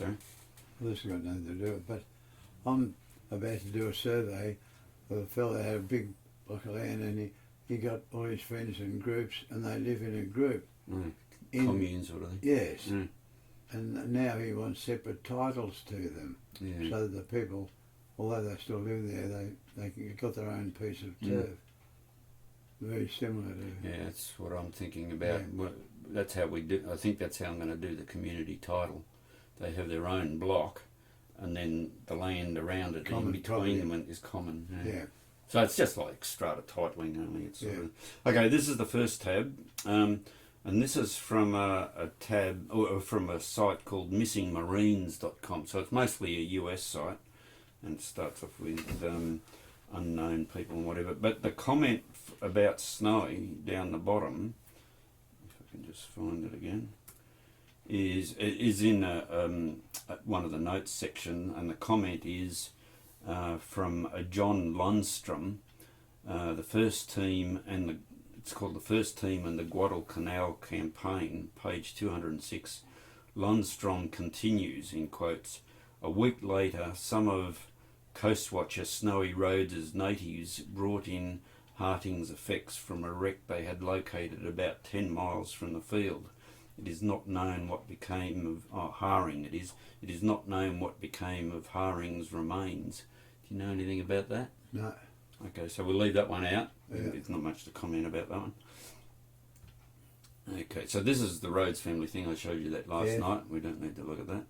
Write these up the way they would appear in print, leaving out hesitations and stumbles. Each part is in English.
sorry. Well, this has got nothing to do with it, but I'm about to do a survey of a fellow that had a big block of land, and he got all his friends in groups, and they live in a group. Communes, sort of thing. Yes. And now he wants separate titles to them, so that the people, although they still live there, they got their own piece of turf. Very similar to... Yeah, that's what I'm thinking about. Yeah. That's how we do. I think that's how I'm going to do the community title. They have their own block, and then the land around it in between them is common. Yeah. So it's just like strata titling only. It's sort of, okay, this is the first tab, and this is from a tab or from a site called missingmarines.com. So it's mostly a US site, and it starts off with unknown people and whatever. But the comment about Snowy down the bottom, if I can just find it again, is in one of the notes section, and the comment is from John Lundstrom, the first team, and it's called the first team in the Guadalcanal campaign, page 206. Lundstrom continues, in quotes, a week later, some of Coastwatcher Snowy Rhoades' natives brought in Harting's effects from a wreck they had located about 10 miles from the field. It is not known what became of Haring. It is not known what became of Haring's remains. Do you know anything about that? No. Okay, so we'll leave that one out. Yeah. There's not much to comment about that one. Okay, so this is the Rhoades family thing. I showed you that last night. We don't need to look at that.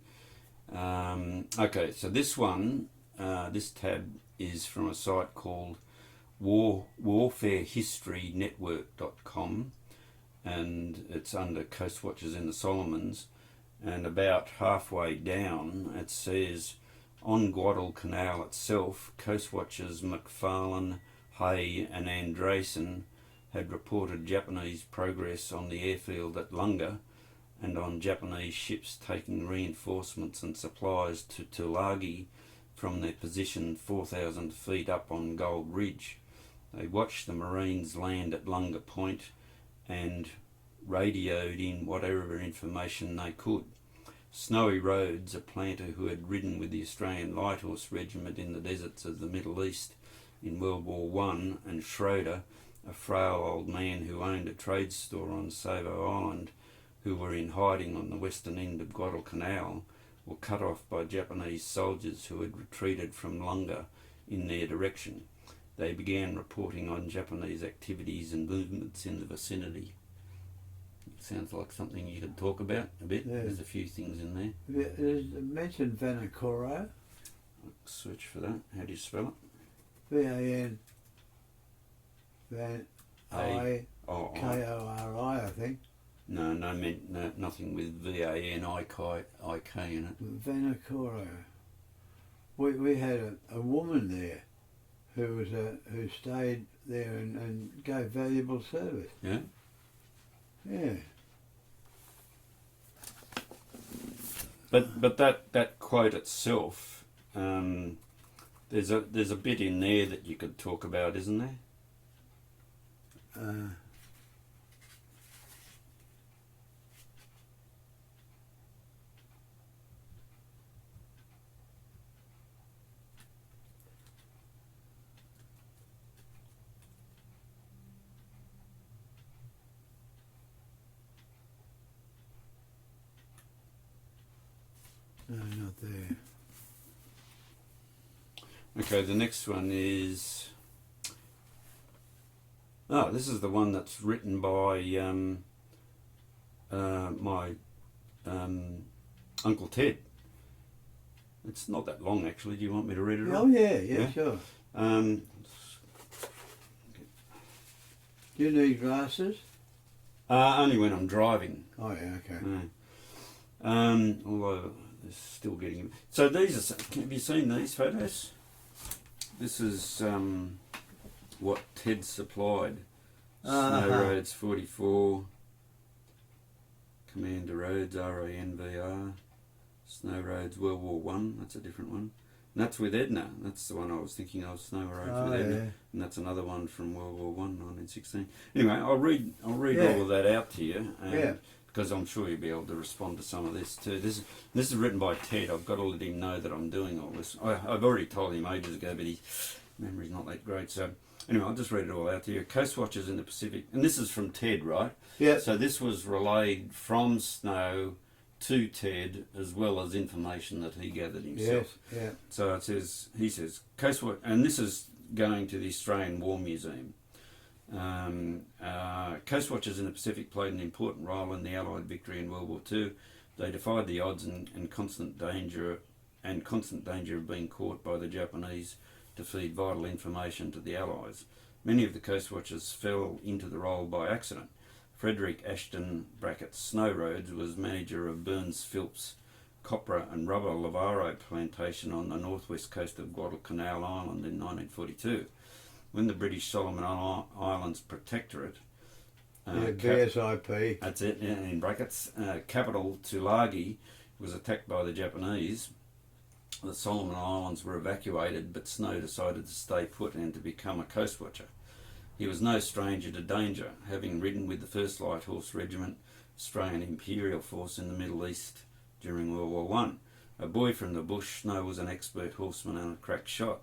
Okay, so this one, this tab is from a site called warfarehistorynetwork.com, and it's under Coastwatchers in the Solomons, and about halfway down it says, on Guadalcanal itself, Coastwatchers McFarlane, Hay and Andresen had reported Japanese progress on the airfield at Lunga, and on Japanese ships taking reinforcements and supplies to Tulagi from their position 4,000 feet up on Gold Ridge. They watched the Marines land at Lunga Point and radioed in whatever information they could. Snowy Rhoades, a planter who had ridden with the Australian Light Horse Regiment in the deserts of the Middle East in World War I, and Schroeder, a frail old man who owned a trade store on Savo Island, who were in hiding on the western end of Guadalcanal, were cut off by Japanese soldiers who had retreated from Lunga in their direction. They began reporting on Japanese activities and movements in the vicinity. Sounds like something you could talk about a bit. Yeah. There's a few things in there. There's mentioned Vanikoro. I'll search for that. How do you spell it? V-A-N I-K-O-R-I, I think. No, nothing with V-A-N-I-K in it. Vanikoro. We had a woman there who stayed there and gave valuable service. Yeah? Yeah. But that quote itself, there's a bit in there that you could talk about, isn't there? No, not there. Okay, the next one is... Oh, this is the one that's written by my Uncle Ted. It's not that long, actually. Do you want me to read it? Oh, yeah, sure. Do you need glasses? Only when I'm driving. Oh, yeah, okay. Although it's still getting... So these are... Have you seen these photos? This is what Ted supplied. Snow Rhoades 44, Commander Rhoades, RANVR, Snow Rhoades World War One. That's a different one. And that's with Edna. That's the one I was thinking of, Snow Rhoades with Edna. Yeah. And that's another one from World War One, 1916. Anyway, I'll read all of that out to you. because I'm sure you'll be able to respond to some of this too. This is written by Ted. I've got to let him know that I'm doing all this. I've already told him ages ago, but his memory's not that great. So anyway, I'll just read it all out to you. Coast watchers in the Pacific, and this is from Ted, right? Yeah. So this was relayed from Snow to Ted, as well as information that he gathered himself. Yes, yeah. So it says, he says, Coastwatch, and this is going to the Australian War Museum. Coastwatchers in the Pacific played an important role in the Allied victory in World War II. They defied the odds and constant danger of being caught by the Japanese to feed vital information to the Allies. Many of the Coastwatchers fell into the role by accident. Frederick Ashton (Snow Rhoades) was manager of Burns Phillips copra and rubber Lavaro plantation on the northwest coast of Guadalcanal Island in 1942. When the British Solomon Islands Protectorate, BSIP, that's it, in brackets, capital Tulagi was attacked by the Japanese, the Solomon Islands were evacuated, but Snow decided to stay put and to become a coast watcher. He was no stranger to danger, having ridden with the 1st Light Horse Regiment, Australian Imperial Force in the Middle East during World War I. A boy from the bush, Snow was an expert horseman and a crack shot,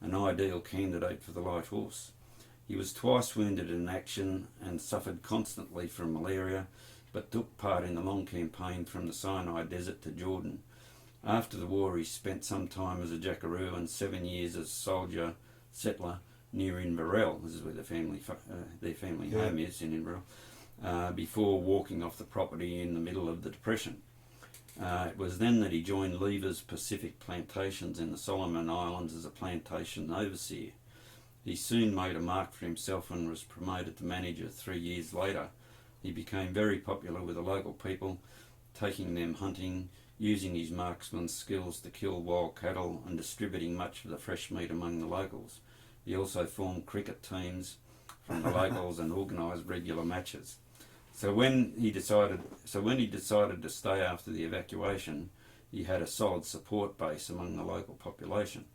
an ideal candidate for the light horse. He was twice wounded in action and suffered constantly from malaria, but took part in the long campaign from the Sinai Desert to Jordan. After the war, he spent some time as a jackaroo and 7 years as soldier settler near Inverell. This is where their family home is, in Inverell, before walking off the property in the middle of the Depression. It was then that he joined Lever's Pacific Plantations in the Solomon Islands as a plantation overseer. He soon made a mark for himself and was promoted to manager 3 years later. He became very popular with the local people, taking them hunting, using his marksman's skills to kill wild cattle and distributing much of the fresh meat among the locals. He also formed cricket teams from the locals and organised regular matches. So when he decided to stay after the evacuation, he had a solid support base among the local population.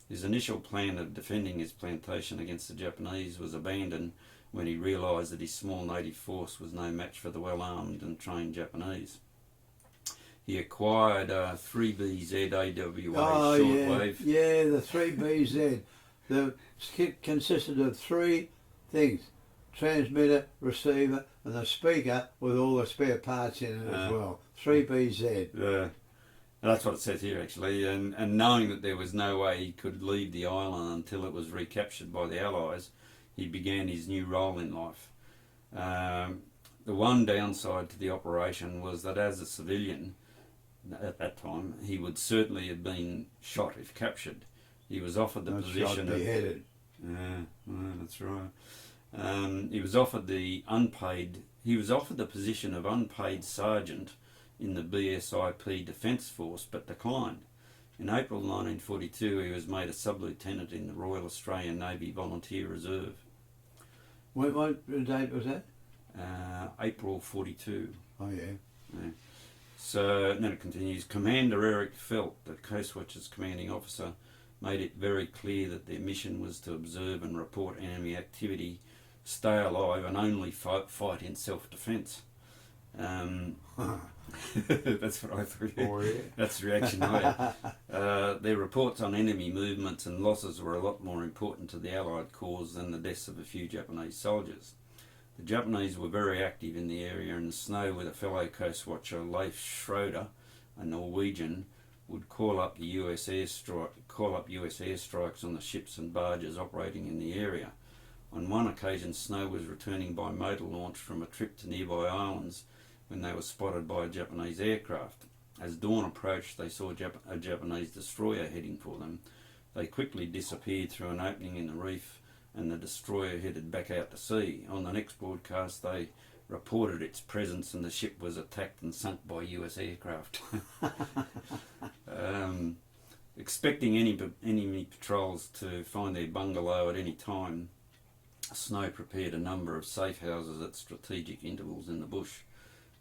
His initial plan of defending his plantation against the Japanese was abandoned when he realised that his small native force was no match for the well-armed and trained Japanese. He acquired 3BZ AWA shortwave. Yeah, the 3BZ. The kit consisted of 3 things: transmitter, receiver, and the speaker with all the spare parts in it as well. 3BZ. Yeah, that's what it says here actually. And knowing that there was no way he could leave the island until it was recaptured by the Allies, he began his new role in life. The one downside to the operation was that as a civilian, at that time, he would certainly have been shot if captured. He was offered the position of beheaded. That's right. He was offered the position of unpaid sergeant in the BSIP Defence Force, but declined. In April 1942, he was made a sub-lieutenant in the Royal Australian Navy Volunteer Reserve. What date was that? April 42. Oh yeah. So then it continues. Commander Eric Felt, the Coast Watch's commanding officer, made it very clear that their mission was to observe and report enemy activity, stay alive, and only fight in self-defence. That's what I thought. Oh, yeah. That's the reaction. Their reports on enemy movements and losses were a lot more important to the Allied cause than the deaths of a few Japanese soldiers. The Japanese were very active in the area, and Snow, with a fellow coast watcher, Leif Schroeder, a Norwegian, would call up US airstrikes on the ships and barges operating in the area. On one occasion, Snow was returning by motor launch from a trip to nearby islands when they were spotted by a Japanese aircraft. As dawn approached, they saw a Japanese destroyer heading for them. They quickly disappeared through an opening in the reef, and the destroyer headed back out to sea. On the next broadcast, they reported its presence, and the ship was attacked and sunk by US aircraft. Expecting enemy patrols to find their bungalow at any time, Snow prepared a number of safe houses at strategic intervals in the bush.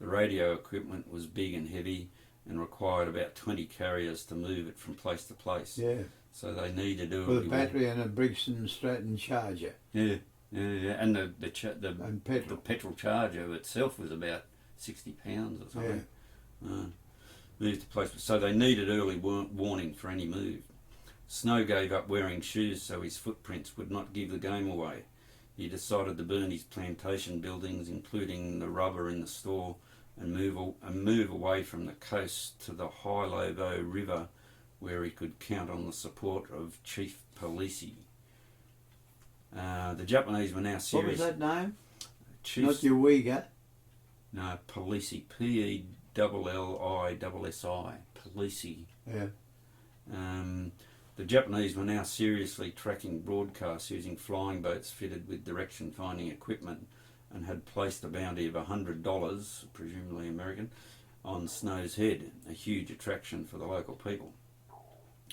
The radio equipment was big and heavy and required about 20 carriers to move it from place to place. Yeah. So they needed to... With a battery and a Brixton Stratton charger. Yeah. And the petrol charger itself was about 60 pounds or something. Moved to place, so they needed early warning for any move. Snow gave up wearing shoes so his footprints would not give the game away. He decided to burn his plantation buildings, including the rubber in the store, and move away from the coast to the High-Lobo River, where he could count on the support of Chief Palisi. The Japanese were now serious. What was that name? Chief, not your Uyghur? No, Palisi. P-E-L-L-I-S-S-I. Palisi. Yeah. The Japanese were now seriously tracking broadcasts using flying boats fitted with direction-finding equipment, and had placed a bounty of $100, presumably American, on Snow's head, a huge attraction for the local people.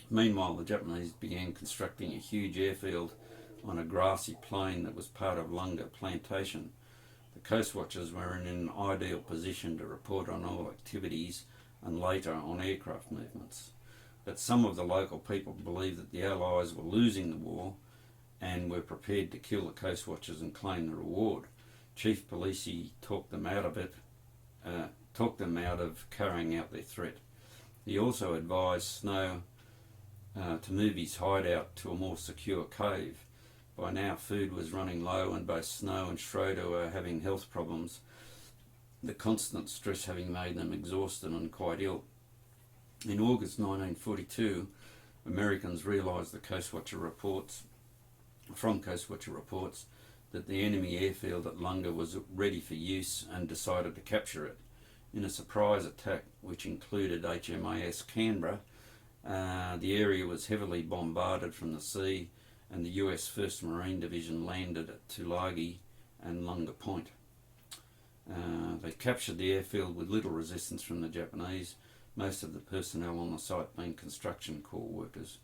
Meanwhile, the Japanese began constructing a huge airfield on a grassy plain that was part of Lunga Plantation. The coast watchers were in an ideal position to report on all activities and later on aircraft movements. But some of the local people believed that the Allies were losing the war and were prepared to kill the coast watchers and claim the reward. Chief Palisi talked them out of carrying out their threat. He also advised Snow to move his hideout to a more secure cave. By now food was running low, and both Snow and Schroeder were having health problems, the constant stress having made them exhausted and quite ill. In August 1942, Americans realised from Coast Watcher reports that the enemy airfield at Lunga was ready for use, and decided to capture it. In a surprise attack, which included HMAS Canberra, the area was heavily bombarded from the sea, and the US 1st Marine Division landed at Tulagi and Lunga Point. They captured the airfield with little resistance from the Japanese, most of the personnel on the site being construction corps workers.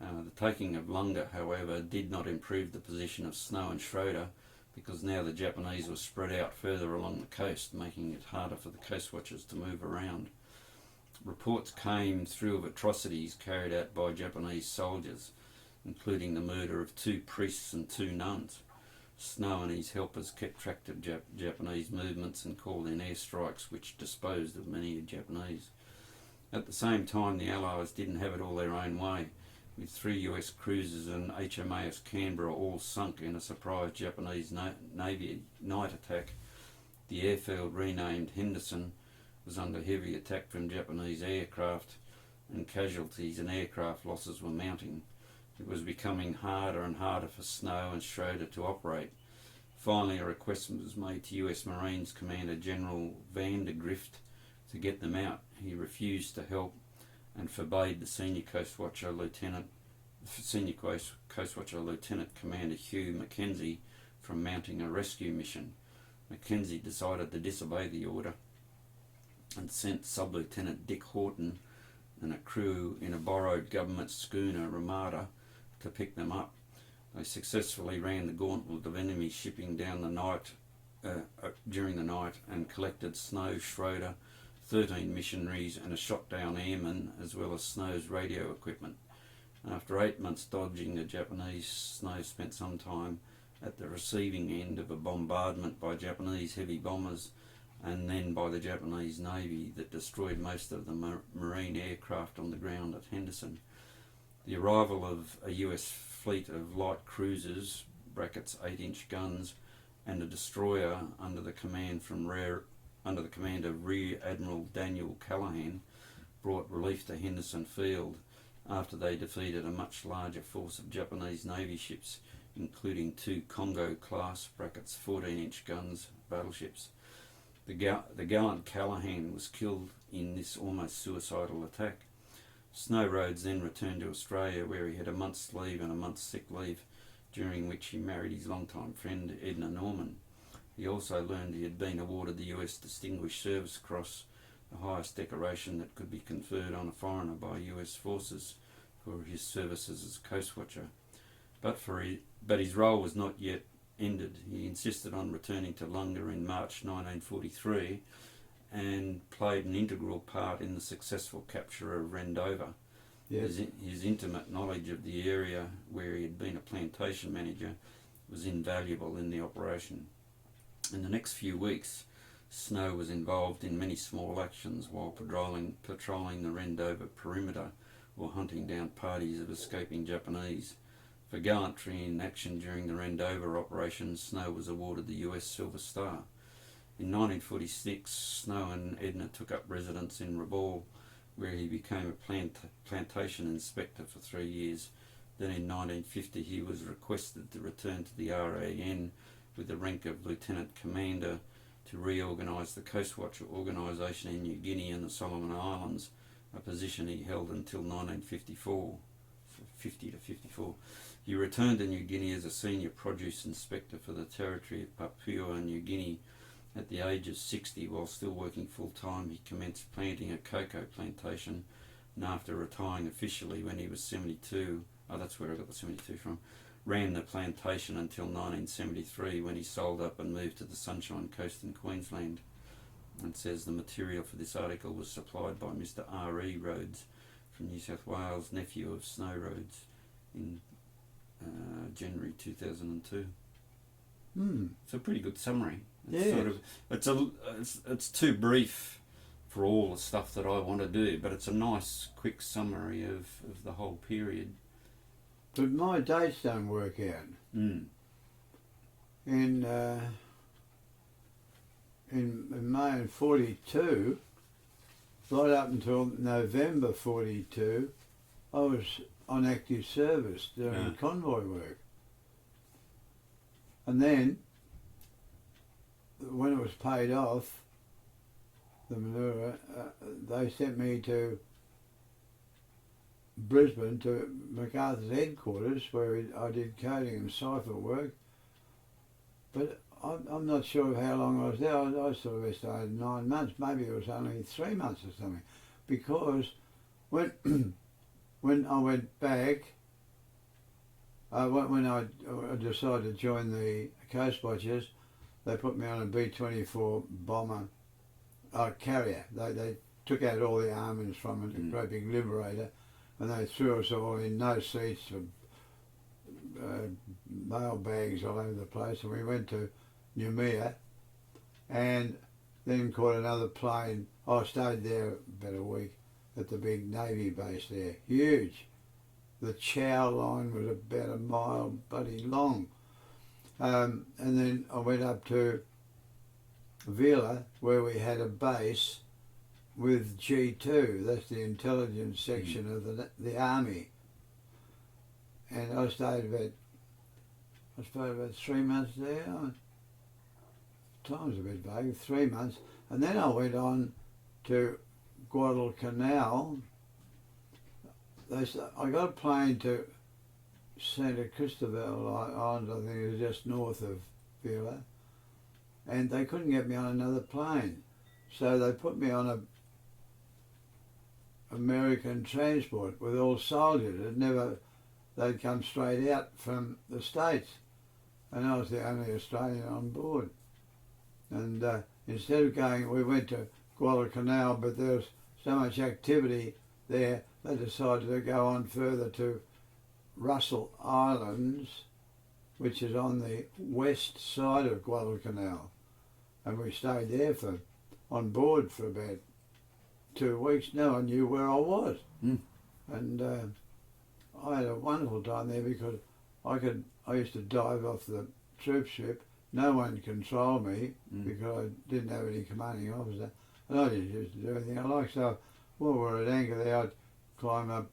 The taking of Lunga, however, did not improve the position of Snow and Schroeder, because now the Japanese were spread out further along the coast, making it harder for the coast watchers to move around. Reports came through of atrocities carried out by Japanese soldiers, including the murder of 2 priests and 2 nuns. Snow and his helpers kept track of Japanese movements and called in airstrikes which disposed of many Japanese. At the same time, the Allies didn't have it all their own way, with 3 US cruisers and HMAS Canberra all sunk in a surprise Japanese Navy night attack. The airfield, renamed Henderson, was under heavy attack from Japanese aircraft, and casualties and aircraft losses were mounting. It was becoming harder and harder for Snow and Schroeder to operate. Finally, a request was made to US Marines Commander General Vandergrift to get them out. He refused to help and forbade the Senior Coast Watcher Lieutenant Commander Hugh Mackenzie from mounting a rescue mission. Mackenzie decided to disobey the order and sent Sub-Lieutenant Dick Horton and a crew in a borrowed government schooner, Ramada, to pick them up. They successfully ran the gauntlet of enemy shipping during the night and collected Snow, Schroeder, 13 missionaries and a shot-down airman, as well as Snow's radio equipment. After 8 months dodging the Japanese, Snow spent some time at the receiving end of a bombardment by Japanese heavy bombers, and then by the Japanese Navy that destroyed most of the marine aircraft on the ground at Henderson. The arrival of a US fleet of light cruisers, brackets 8-inch guns, and a destroyer under the command of Rear Admiral Daniel Callaghan brought relief to Henderson Field after they defeated a much larger force of Japanese Navy ships, including 2 Congo-class, brackets 14-inch guns, battleships. The gallant Callaghan was killed in this almost suicidal attack. Snow Rhoades then returned to Australia, where he had a month's leave and a month's sick leave, during which he married his longtime friend Edna Norman. He also learned he had been awarded the US Distinguished Service Cross, the highest decoration that could be conferred on a foreigner by US forces, for his services as Coast Watcher. But his role was not yet ended. He insisted on returning to Lunga in March 1943 and played an integral part in the successful capture of Rendover. Yes. His intimate knowledge of the area where he had been a plantation manager was invaluable in the operation. In the next few weeks, Snow was involved in many small actions while patrolling the Rendover perimeter or hunting down parties of escaping Japanese. For gallantry in action during the Rendover operation, Snow was awarded the US Silver Star. In 1946, Snow and Edna took up residence in Rabaul, where he became a plantation inspector for 3 years. Then in 1950 he was requested to return to the RAN with the rank of Lieutenant Commander to reorganise the Coastwatch organisation in New Guinea and the Solomon Islands, a position he held until 1954. 50 to 54. He returned to New Guinea as a senior produce inspector for the territory of Papua New Guinea. At the age of 60, while still working full-time, he commenced planting a cocoa plantation, and after retiring officially when he was 72, that's where I got the 72 from, ran the plantation until 1973 when he sold up and moved to the Sunshine Coast in Queensland. And says the material for this article was supplied by Mr. R.E. Rhoades from New South Wales, nephew of Snow Rhoades, in January 2002. It's a pretty good summary. It's too brief for all the stuff that I want to do, but it's a nice, quick summary of the whole period. But my dates don't work out. In May of 42, right up until November 42, I was on active service doing convoy work. And then, when it was paid off, the manure, they sent me to Brisbane to MacArthur's headquarters where I did coding and cipher work. But I'm not sure of how long I was there. I sort of estimated 9 months. Maybe it was only 3 months or something. Because when when I went back, when I decided to join the Coast Watchers, they put me on a B-24 bomber carrier. They took out all the armaments from it, a great big Liberator, and they threw us all in no seats, mail bags all over the place, and we went to Noumea and then caught another plane. I stayed there about a week at the big Navy base there, huge. The chow line was about a mile bloody long. And then I went up to Vila where we had a base with G2, that's the intelligence section of the army. And I stayed about 3 months there. Time's a bit vague, 3 months. And then I went on to Guadalcanal. I got a plane to Santa Cristobal Island, I think it was just north of Vila, and they couldn't get me on another plane. So they put me on a American transport with all soldiers. They'd come straight out from the States, and I was the only Australian on board. And instead of going, we went to Guadalcanal, but there was so much activity there, they decided to go on further to Russell Islands, which is on the west side of Guadalcanal. And we stayed there on board for about 2 weeks. No one knew where I was. And I had a wonderful time there because I used to dive off the troop ship. No one controlled me because I didn't have any commanding officer. And I just used to do anything I liked. So while we were at anchor there, I'd climb up,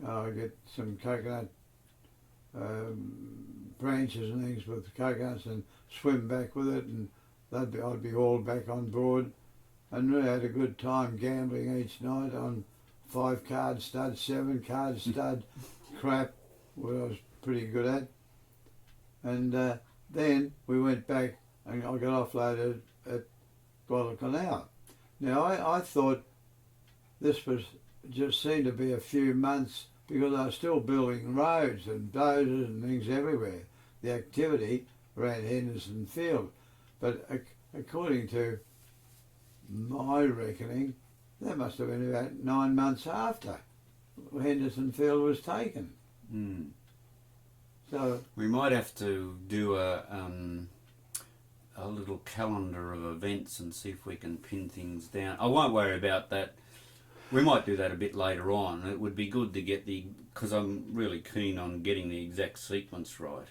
I'd get some coconut branches and things with coconuts and swim back with it, and I'd be hauled back on board, and really had a good time gambling each night on 5-card stud, 7-card stud crap, what I was pretty good at. And then we went back and I got offloaded at Guadalcanal. Now I thought this was just seemed to be a few months because I was still building roads and dozers and things everywhere. The activity around Henderson Field. But according to my reckoning, that must have been about 9 months after Henderson Field was taken. So we might have to do a little calendar of events and see if we can pin things down. I won't worry about that. We might do that a bit later on. It would be good to get because I'm really keen on getting the exact sequence right.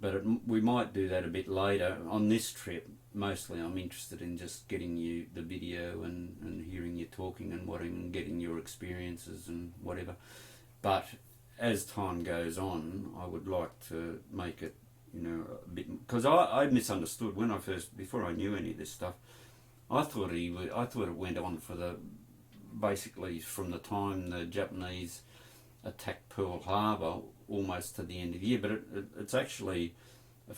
But we might do that a bit later on this trip. Mostly I'm interested in just getting you the video and hearing you talking and getting your experiences and whatever. But as time goes on, I would like to make it, a bit, because I misunderstood before I knew any of this stuff. I thought it went on basically from the time the Japanese attacked Pearl Harbor almost to the end of the year, but it's actually a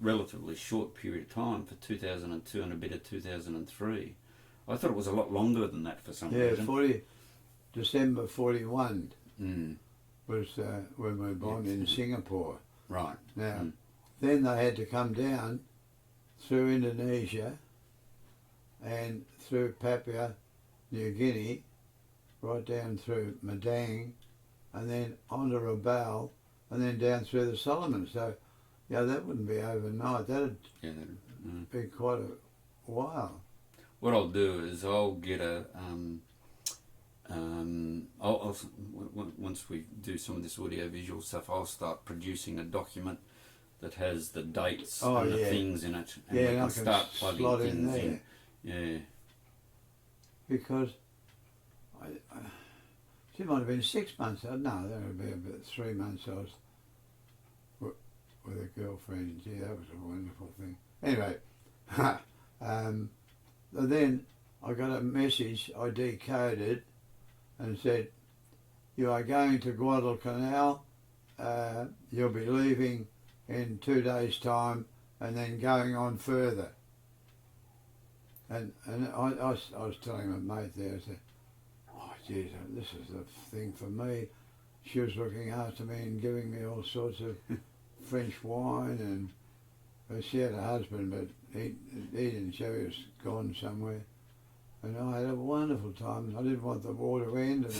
relatively short period of time for 2002 and a bit of 2003. I thought it was a lot longer than that for some reason. Yeah, December 41 was when we bombed in Singapore. Right. Now, then they had to come down through Indonesia and through Papua New Guinea, right down through Madang, and then onto Rabaul, and then down through the Solomons. So, that wouldn't be overnight. That'd be quite a while. What I'll do is I'll get once we do some of this audio-visual stuff, I'll start producing a document that has the dates and the things in it, and we can start plugging things in. Yeah. Because it might have been 6 months. No, that would be about 3 months. I was with a girlfriend. Gee, that was a wonderful thing. Anyway, then I got a message I decoded and said, "You are going to Guadalcanal. You'll be leaving in 2 days' time, and then going on further." And I was telling my mate there, I said, "Oh, geez, this is the thing for me." She was looking after me and giving me all sorts of French wine, and she had a husband, but he didn't show he was gone somewhere. And I had a wonderful time. I didn't want the war to end, and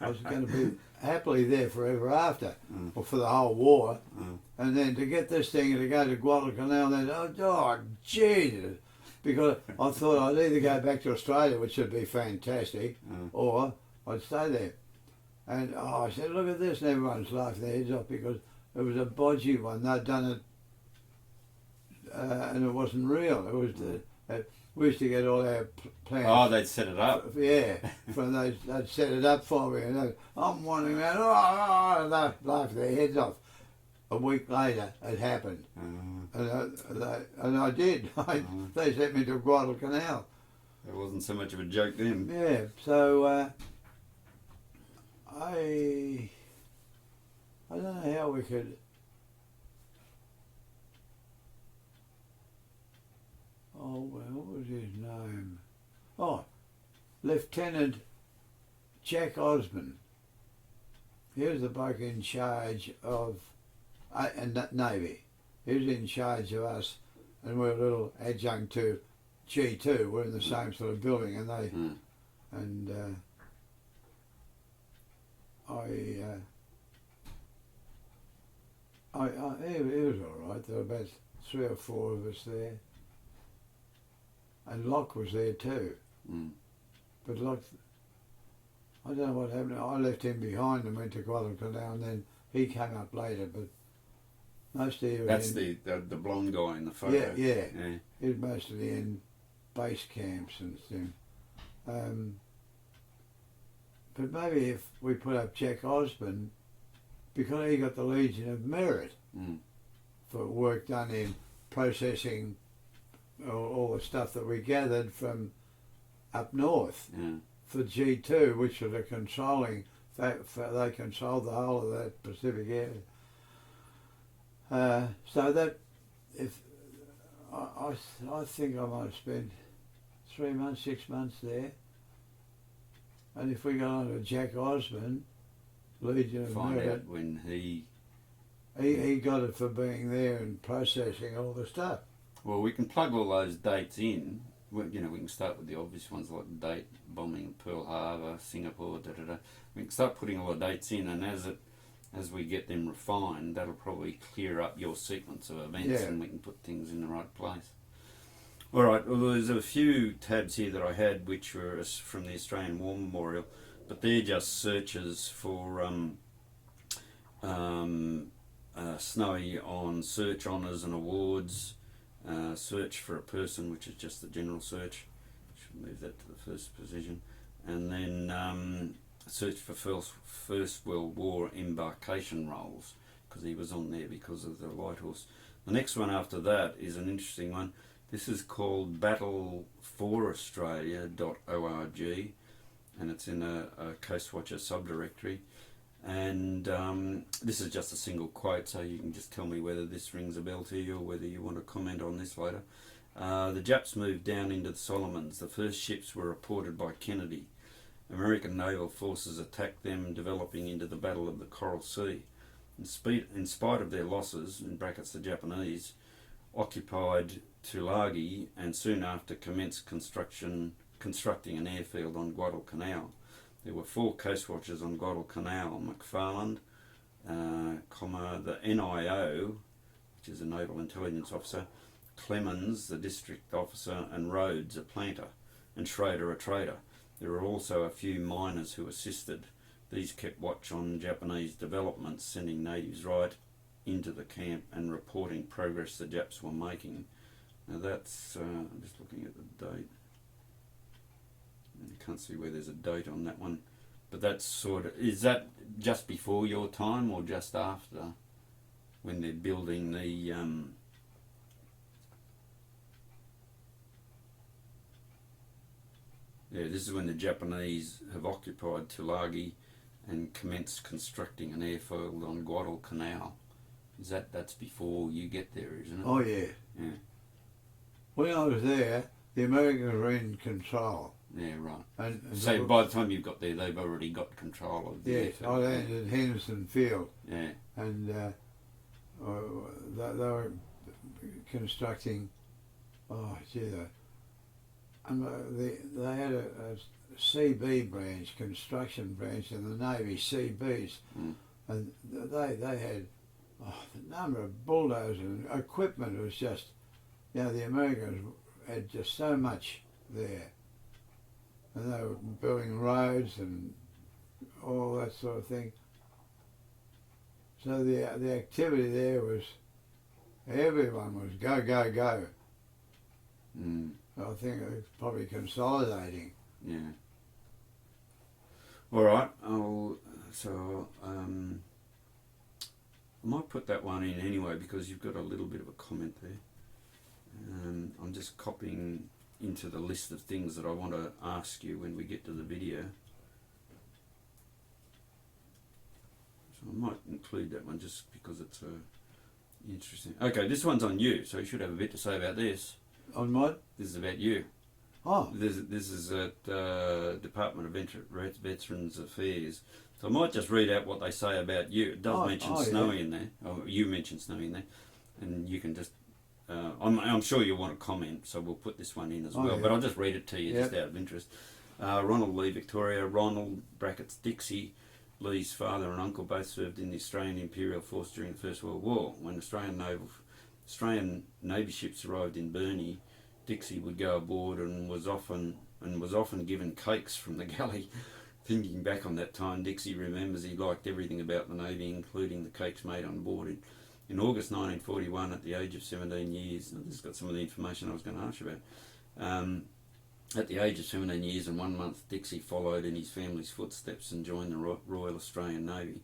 I was going to be happily there forever after, or for the whole war. And then to get this thing to go to Guadalcanal, then, oh, Jesus. Because I thought I'd either go back to Australia, which would be fantastic, or I'd stay there. And I said, "Look at this," and everyone's laughing their heads off because it was a bodgy one. They'd done it, and it wasn't real. It was we used to get all our plans. Oh, they'd set it up. Yeah, they'd set it up for me, and I'm wandering around. They'd laugh their heads off. A week later, it happened, and I did. They sent me to Guadalcanal. It wasn't so much of a joke then. Yeah, so I don't know how we could. Oh, well, what was his name? Oh, Lieutenant Jack Osborne. He was the bloke in charge of Navy. He was in charge of us, and we're a little adjunct to G2. We're in the same sort of building, and they and it was all right. There were about 3 or 4 of us there, and Locke was there too. But Locke, I don't know what happened. I left him behind and went to Guadalcanal, and then he came up later. But mostly that's the blonde guy in the photo. Yeah. He was mostly in base camps and things. But maybe if we put up Jack Osborne, because he got the Legion of Merit for work done in processing all the stuff that we gathered from up north for G2, which was a controlling, they controlled the whole of that Pacific area. So that, if I think I might have spent 3 months, 6 months there. And if we got on to Jack Osborne, Legion of Merit, find out when he got it for being there and processing all the stuff. Well, we can plug all those dates in. We can start with the obvious ones like the date bombing Pearl Harbor, Singapore, We can start putting all the dates in, and as as we get them refined, that'll probably clear up your sequence of events, and we can put things in the right place. All right, well, there's a few tabs here that I had which were from the Australian War Memorial, but they're just searches for Snowy on search honours and awards, search for a person, which is just the general search. Should move that to the first position, and then search for First World War embarkation rolls, because he was on there because of the Light Horse. The next one after that is an interesting one. This is called battleforaustralia.org, and it's in a Coastwatcher subdirectory. And this is just a single quote, so you can just tell me whether this rings a bell to you or whether you want to comment on this later. The Japs moved down into the Solomons. The first ships were reported by Kennedy. American naval forces attacked them, developing into the Battle of the Coral Sea. In spite of their losses, in brackets the Japanese, occupied Tulagi and soon after commenced constructing an airfield on Guadalcanal. There were 4 coastwatchers on Guadalcanal: McFarland, the NIO, which is a naval intelligence officer, Clemens, the district officer, and Rhoades, a planter, and Schroeder, a trader. There were also a few miners who assisted. These kept watch on Japanese developments, sending natives right into the camp and reporting progress the Japs were making. Now that's, I'm just looking at the date. You can't see where there's a date on that one. But that's sort of, is that just before your time or just after, when they're building the, yeah, this is when the Japanese have occupied Tulagi and commenced constructing an airfield on Guadalcanal. That's before you get there, isn't it? Oh yeah. Yeah. When I was there, the Americans were in control. Yeah, right. And so by the time you've got there, they've already got control of the airfield. I landed at Henderson Field. Yeah. And they were constructing, they had a CB branch, construction branch in the Navy, CBs. And they had the number of bulldozers and equipment was just, the Americans had just so much there. And they were building roads and all that sort of thing. So the activity there was, everyone was go, go, go. I think it was probably consolidating. Yeah. All right. I might put that one in anyway because you've got a little bit of a comment there. I'm just copying into the list of things that I want to ask you when we get to the video. So I might include that one just because it's interesting. Okay, this one's on you, so you should have a bit to say about this. On what? This is about you. Oh. This is at Department of Veterans Affairs. So I might just read out what they say about you. It does mention Snowy in there. Oh, you mentioned Snowy in there. And you can just... I'm sure you'll want to comment, so we'll put this one in as well. But I'll just read it to you just out of interest. Ronald Lee, Victoria. Ronald, brackets Dixie. Lee's father and uncle both served in the Australian Imperial Force during the First World War. When Australian Navy ships arrived in Burnie, Dixie would go aboard and was often given cakes from the galley. Thinking back on that time, Dixie remembers he liked everything about the Navy, including the cakes made on board. In August 1941, at the age of 17 years, and this has got some of the information I was going to ask you about. At the age of 17 years and 1 month, Dixie followed in his family's footsteps and joined the Royal Australian Navy.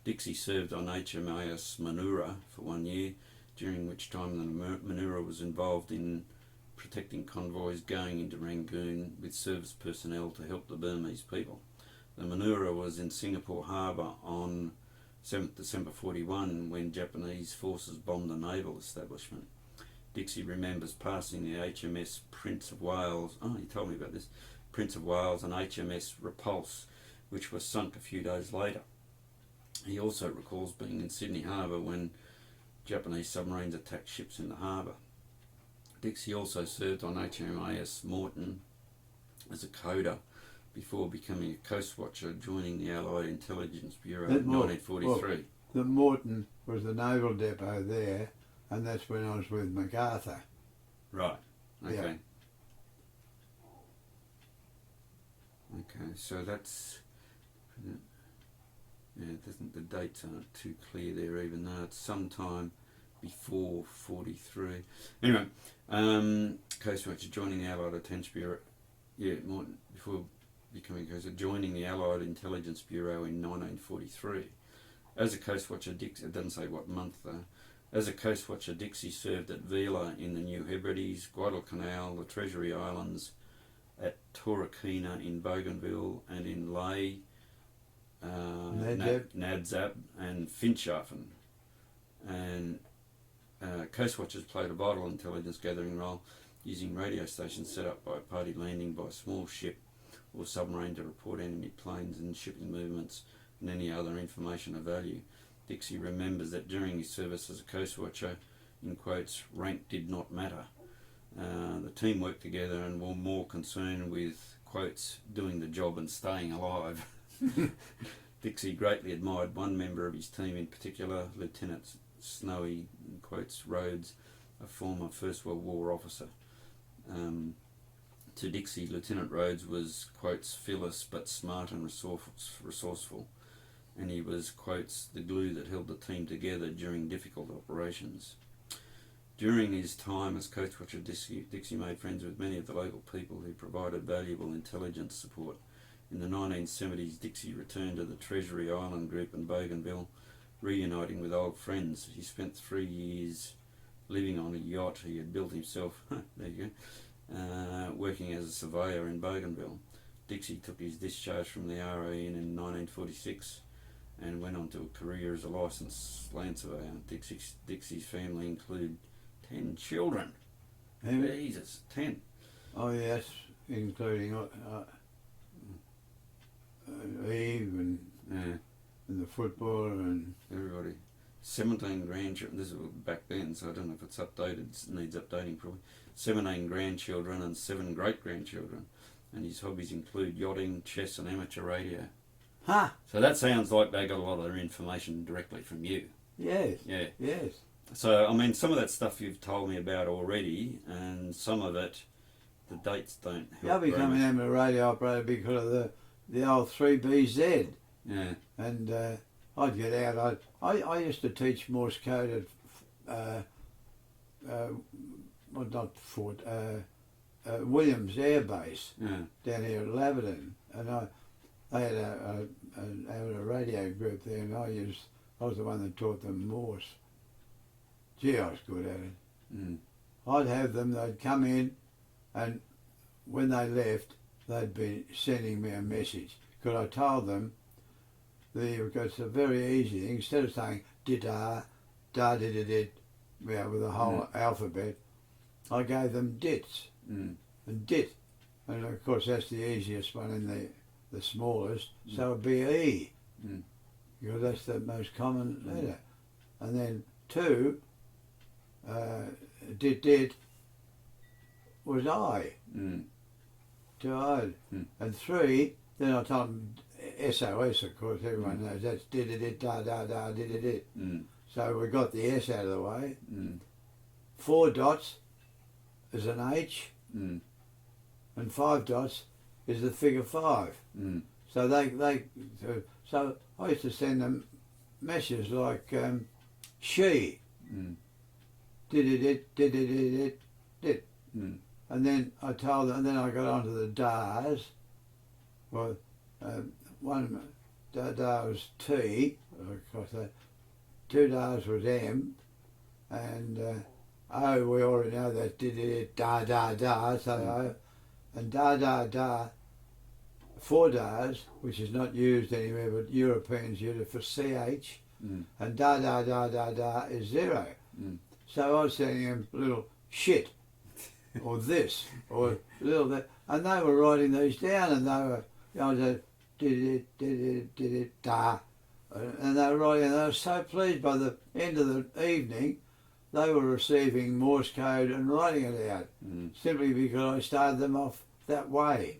Dixie served on HMAS Manura for 1 year, during which time the Manura was involved in protecting convoys going into Rangoon with service personnel to help the Burmese people. The Manura was in Singapore Harbour on 7th December 41 when Japanese forces bombed the naval establishment. Dixie remembers passing the HMS Prince of Wales, he told me about this, Prince of Wales and HMS Repulse, which was sunk a few days later. He also recalls being in Sydney Harbour when Japanese submarines attacked ships in the harbour. Dixie also served on HMAS Morton as a coder before becoming a coast watcher, joining the Allied Intelligence Bureau That in 1943. The Morton was the naval depot there, and that's when I was with MacArthur. Right. Okay. Yeah. Okay, so that's... Yeah, it doesn't, the dates aren't too clear there, even though it's sometime before 43. Anyway, Coast Watcher joining the Allied Intelligence Bureau. Yeah, before becoming Coast Watcher, joining the Allied Intelligence Bureau in 1943. As a Coast Watcher, Dixie, it doesn't say what month though. As a Coast Watcher, Dixie served at Vila in the New Hebrides, Guadalcanal, the Treasury Islands, at Torquay in Bougainville, and in Ley, Nadzab and Finschhafen. And Coast Watchers played a vital intelligence gathering role, using radio stations set up by a party landing by a small ship or submarine to report enemy planes and shipping movements and any other information of value. Dixie remembers that during his service as a Coast Watcher, in quotes, rank did not matter. The team worked together and were more concerned with, quotes, doing the job and staying alive. Dixie greatly admired one member of his team in particular, Lieutenant Snowy, in quotes, Rhoades, a former First World War officer. To Dixie, Lieutenant Rhoades was, quotes, fearless but smart and resourceful, and he was, quotes, the glue that held the team together during difficult operations. During his time as Coast Watcher, Dixie made friends with many of the local people who provided valuable intelligence support. In the 1970s, Dixie returned to the Treasury Island group in Bougainville, reuniting with old friends. He spent 3 years living on a yacht he had built himself, there you go, working as a surveyor in Bougainville. Dixie took his discharge from the RAN in 1946 and went on to a career as a licensed land surveyor. Dixie's family include 10 children. Jesus, 10. Oh yes, including Eve and the footballer and everybody. 17 grandchildren. This was back then, so I don't know if it's updated. It needs updating probably. 17 grandchildren and 7 great-grandchildren. And his hobbies include yachting, chess and amateur radio. Huh. So that sounds like they got a lot of their information directly from you. Yes. Yeah. Yes. So, I mean, some of that stuff you've told me about already, and some of it, the dates don't help. I'll be coming home a radio operator because of the old 3BZ. Yeah. And I'd get out. I used to teach Morse code at Williams Air Base down here at Laverton, and they had a radio group there, and I was the one that taught them Morse. Gee, I was good at it. I'd have them, they'd come in, and when they left, they'd be sending me a message. Because I told them, because it's a very easy thing, instead of saying da did with the whole alphabet, I gave them dits and dit. And of course that's the easiest one and the smallest, so it'd be E. Because that's the most common letter. And then 2, dit was I. 2 I. And 3, then I told them SOS, of course, everyone knows that's did da did. So we got the S out of the way. 4 dots is an H, and 5 dots is the figure 5. So I used to send them messages like she, did. And then I told them, and then I got onto the das. Well, one da was T, of course, 2 das was M, and O, we already know that did da, so and da, 4 das, which is not used anywhere, but Europeans use it for CH, and da is 0. So I was sending them little shit, or this, or little that, and they were writing these down, and they were, did it, da, and they were writing, and they were so pleased. By the end of the evening, they were receiving Morse code and writing it out, simply because I started them off that way.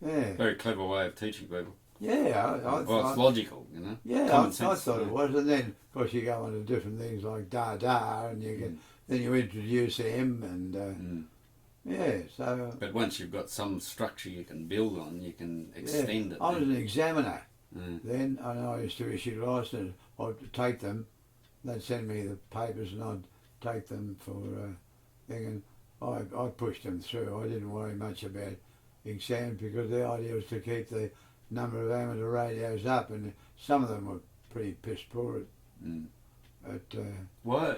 Yeah. Very clever way of teaching people. Yeah, I Well, it's logical, you know. Yeah, Common I sense. thought it was, and then of course you go on to different things like da da, and you get then you introduce them, and yeah. So. But once you've got some structure you can build on, you can extend it. I was an examiner Mm. then, and I used to issue licenses. I'd take them. They'd send me the papers, and I'd take them for thing, and I pushed them through. I didn't worry much about exams because the idea was to keep the number of amateur radios up, and some of them were pretty piss poor at Well,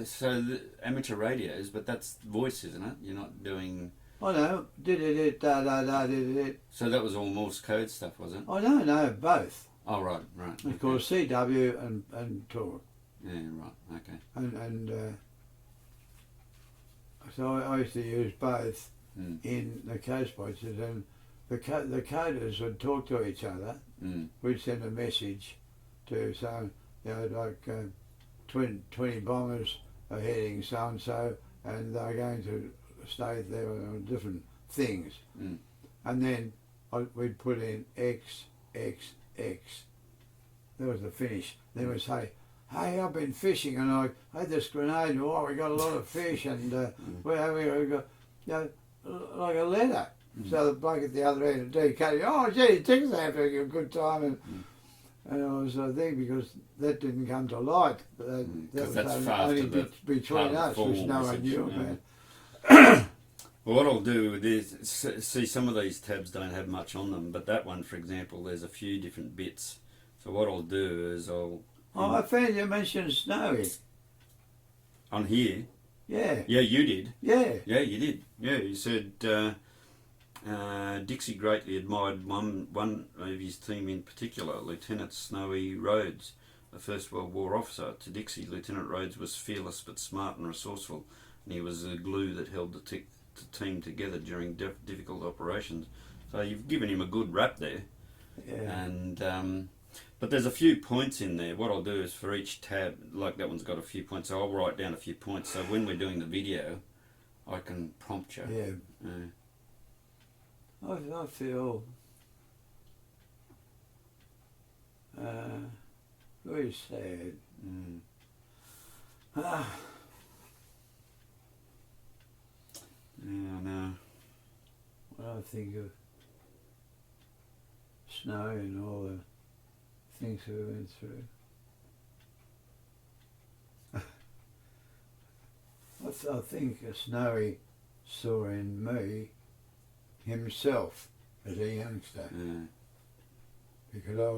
so the amateur radios, but that's voice, isn't it? You're not doing. I know, did it, da da da, did it. So that was all Morse code stuff, was it? I don't know, both. Oh, right. Of course, CW and talk. Yeah, right, okay. And so I used to use both in the code switches, and the coders would talk to each other. We'd send a message to some, you know, like 20 bombers are heading so and so, and they're going to stay there on different things. And then we'd put in X, X, X. That was the finish. Then we'd say, hey, I've been fishing and I had this grenade, oh, we got a lot of fish, and we got, you know, like a letter. So the bloke at the other end of decoding, oh, gee, Dick's having a good time. And I was thinking, because that didn't come to light. That was only between us, which no one knew about. Well, what I'll do with this, see, some of these tabs don't have much on them, but that one, for example, there's a few different bits. So what I'll do is Oh, I found you mentioned Snowy. On here? Yeah. Yeah, you did. Yeah. Yeah, you did. Yeah, you said Dixie greatly admired one of his team in particular, Lieutenant Snowy Rhoades, a First World War officer. To Dixie, Lieutenant Rhoades was fearless but smart and resourceful, and he was the glue that held the team together during difficult operations. So you've given him a good rap there. Yeah. And but there's a few points in there. What I'll do is for each tab, like that one's got a few points, so I'll write down a few points. So when we're doing the video, I can prompt you. Yeah. I feel very sad. Yeah, I know. When I think of Snow and all the things we went through. I think Snowy saw in me himself as a youngster, because I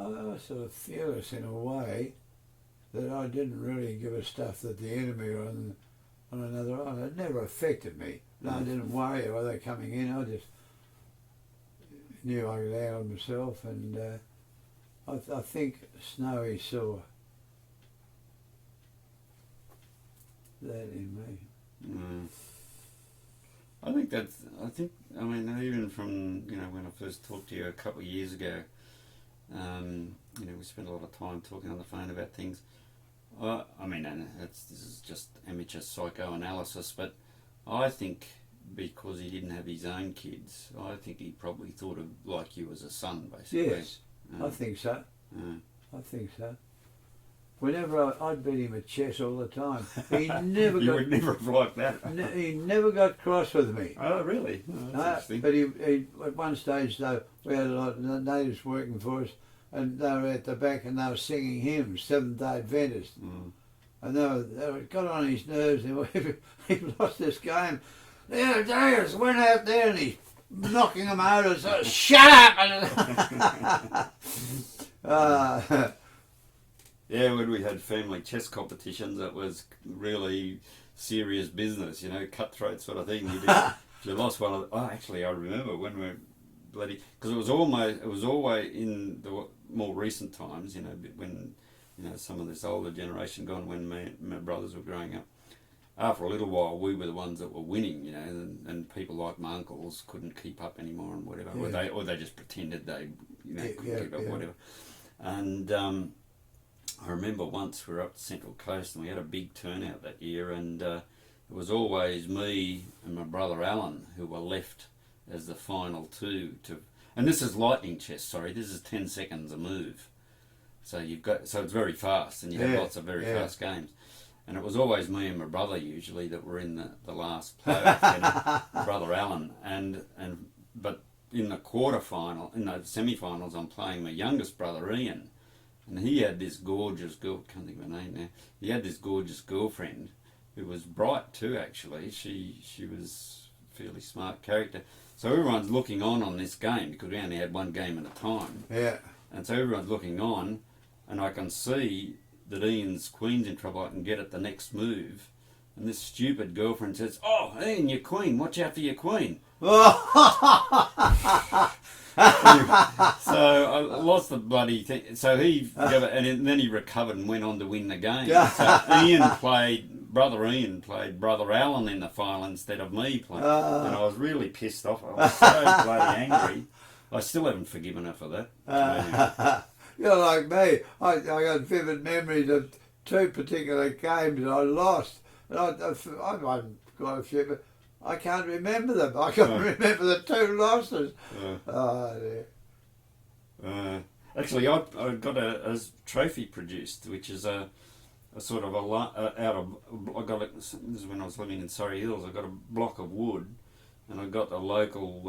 was sort of fearless in a way that I didn't really give a stuff that the enemy were on another island. It never affected me. No, I didn't worry were they coming in. I just knew I could handle myself, and I think Snowy saw that in me. I mean, even from, you know, when I first talked to you a couple of years ago, you know, we spent a lot of time talking on the phone about things. I mean, and this is just amateur psychoanalysis, but I think because he didn't have his own kids, I think he probably thought of like you as a son, basically. Yes, I think so. I think so. Whenever I'd beat him at chess all the time, he never you would never have liked that. He never got cross with me. Oh, really? Oh, that's interesting. But he at one stage though, we had a lot of natives working for us, and they were at the back and they were singing hymns, Seventh-day Adventist, and they got on his nerves. And he lost this game. The other day, I went out there and he's knocking them out and so, shut up! Yeah, when we had family chess competitions, it was really serious business, you know, cutthroat sort of thing. If you lost one, I remember when we bloody, because it was always in the more recent times, you know, when, you know, some of this older generation gone, when my brothers were growing up. After a little while, we were the ones that were winning, you know, and people like my uncles couldn't keep up anymore and whatever, or they just pretended they, you know, couldn't keep up, whatever. And I remember once we were up the Central Coast and we had a big turnout that year, and it was always me and my brother Alan who were left as the final two to. And this is lightning chess. Sorry, this is 10 seconds a move. So it's very fast, and you have lots of very fast games. And it was always me and my brother usually that were in the last playoff, brother Alan, but in the quarterfinal, in the semi-finals, I'm playing my youngest brother Ian, and he had this gorgeous girl. Can't think of her name now. He had this gorgeous girlfriend who was bright too. Actually, she was a fairly smart character. So everyone's looking on this game because we only had one game at a time. Yeah. And so everyone's looking on, and I can see that Ian's queen's in trouble. I can get at the next move, and this stupid girlfriend says, "Oh, Ian, your queen! Watch out for your queen!" So I lost the bloody thing. So he gave it, and then he recovered and went on to win the game. So brother Ian played brother Alan in the final instead of me playing, and I was really pissed off. I was so bloody angry. I still haven't forgiven her for that. You're like me. I got vivid memories of two particular games that I lost. And I won quite a few, but I can't remember them. I can't remember the two losses. Actually, I got a trophy produced, which is a sort of I got it. This is when I was living in Surrey Hills. I got a block of wood, and I got a local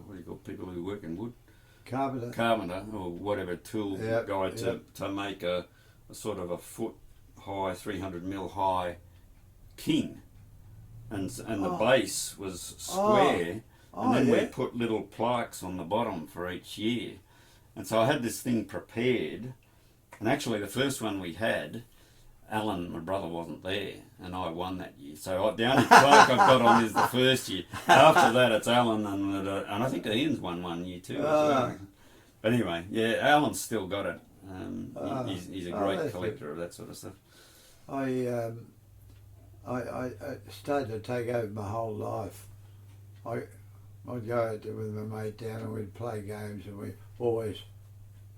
what do you call people who work in wood? Carpenter or whatever tool guy to make a sort of a foot high, 300mm high king, and the base was square, and then we put little plaques on the bottom for each year, and so I had this thing prepared, and actually the first one we had, Alan, my brother, wasn't there, and I won that year. So the only plaque I've got on is the first year. After that, it's Alan, and I think Ian's won one year too. But anyway, yeah, Alan's still got it. He's a great collector of that sort of stuff. I started to take over my whole life. I'd go out with my mate down and we'd play games, and we'd always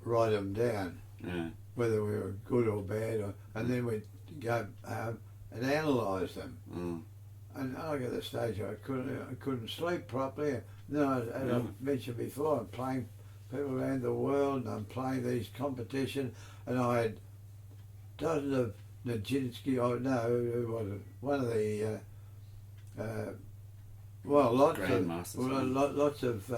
write them down. Yeah. Whether we were good or bad, and then we'd go home and analyse them. And I got to the stage I couldn't sleep properly. Then as I mentioned before, I'm playing people around the world, and I'm playing these competitions, and I had dozens of Nijinsky, who was it? One of the lots of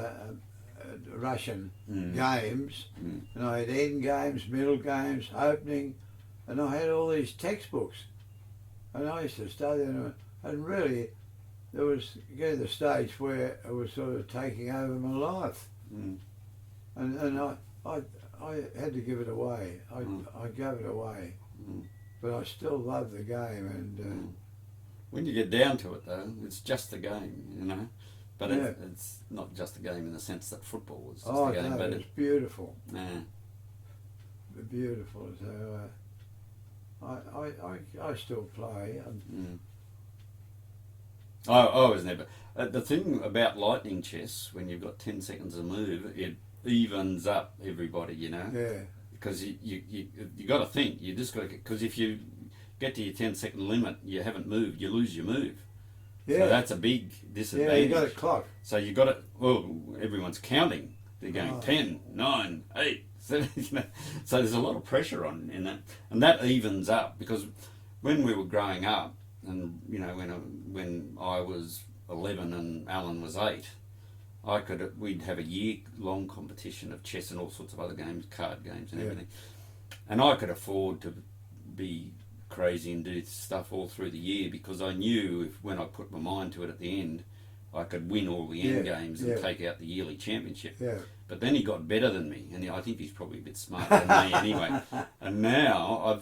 Russian games, and I had end games, middle games, opening, and I had all these textbooks, and I used to study them, and really there was getting to the stage where it was sort of taking over my life, and I had to give it away. I gave it away, but I still love the game, and when you get down to it though, it's just a game, you know. But it's not just a game in the sense that football was just a game. No, but it's beautiful. Yeah. Beautiful. So I still play. I was never. The thing about lightning chess, when you've got 10 seconds to move, it evens up everybody, you know. Yeah. Because you got to think. You just got to, because if you get to your 10-second limit, you haven't moved, you lose your move. Yeah. So that's a big disadvantage. Yeah, you got a clock. So you got it. Well, everyone's counting. They're going 10, 9, 8, 7. You know? So there's a lot of pressure on in that, and that evens up because when we were growing up, and you know when I was 11 and Alan was 8, we'd have a year-long competition of chess and all sorts of other games, card games and everything, and I could afford to be crazy and do stuff all through the year because I knew when I put my mind to it at the end, I could win all the end games and take out the yearly championship. Yeah. But then he got better than me, and I think he's probably a bit smarter than me anyway. And now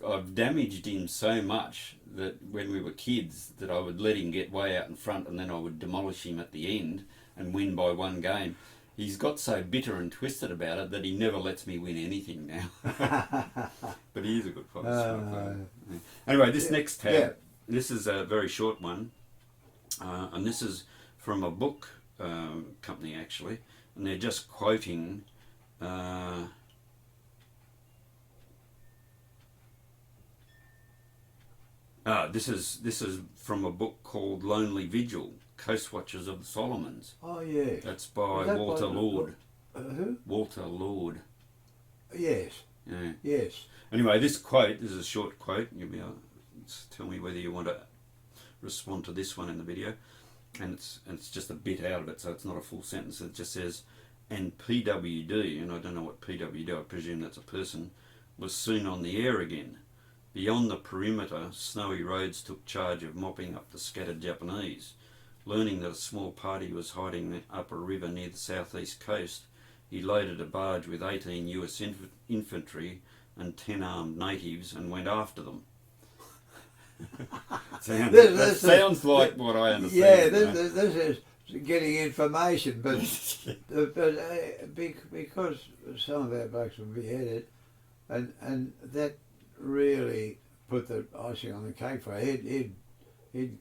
I've damaged him so much that when we were kids, that I would let him get way out in front, and then I would demolish him at the end and win by one game. He's got so bitter and twisted about it that he never lets me win anything now. But he is a good fighter. Anyway, this next tab, this is a very short one, and this is from a book company actually, and they're just quoting This is from a book called Lonely Vigil, Coast Watchers of the Solomons. Oh, yeah. That's by That Walter by, Lord. Who? Walter Lord. Yes. Yeah. Yes. Anyway, this is a short quote. You'll be able to tell me whether you want to respond to this one in the video. And it's just a bit out of it, so it's not a full sentence. It just says, and PWD, and I don't know what PWD, I presume that's a person, was soon on the air again. Beyond the perimeter, Snowy Rhoades took charge of mopping up the scattered Japanese. Learning that a small party was hiding up a river near the southeast coast, he loaded a barge with 18 US infantry and 10 armed natives and went after them. Sounds like what I understand. Yeah, this is getting information, but because some of our blokes were beheaded, and that really put the icing on the cake for him. He'd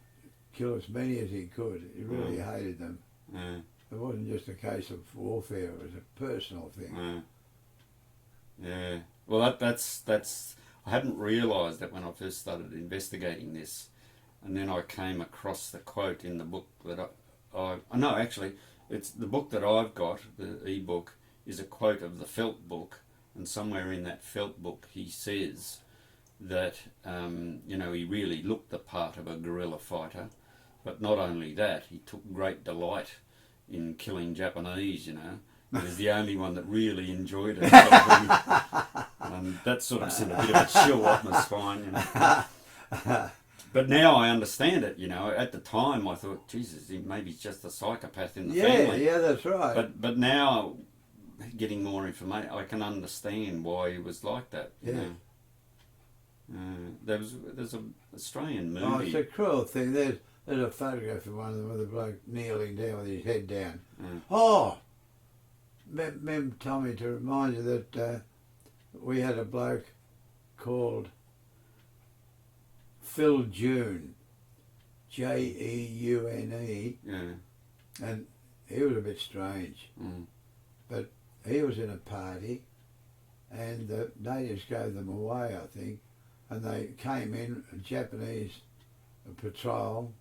kill as many as he could. He really hated them. Yeah. It wasn't just a case of warfare; it was a personal thing. Yeah. Well, that's. I hadn't realised that when I first started investigating this, and then I came across the quote in the book that no, actually, it's the book that I've got. The e-book is a quote of the Felt book, and somewhere in that Felt book he says that he really looked the part of a guerrilla fighter, but not only that, he took great delight in killing Japanese. He was the only one that really enjoyed it. And that sort of sent a bit of a chill up my spine. But now I understand it. At the time I thought, Jesus, maybe he's just a psychopath in the family. Yeah, that's right. But now, getting more information, I can understand why he was like that. Yeah. There's an Australian movie. Oh, it's a cruel thing. There's a photograph of one of them with a bloke kneeling down with his head down. Oh, Mem told me to remind you that we had a bloke called Phil June, Jeune, and he was a bit strange, but he was in a party, and the natives gave them away, I think, and they came in, a Japanese patrol,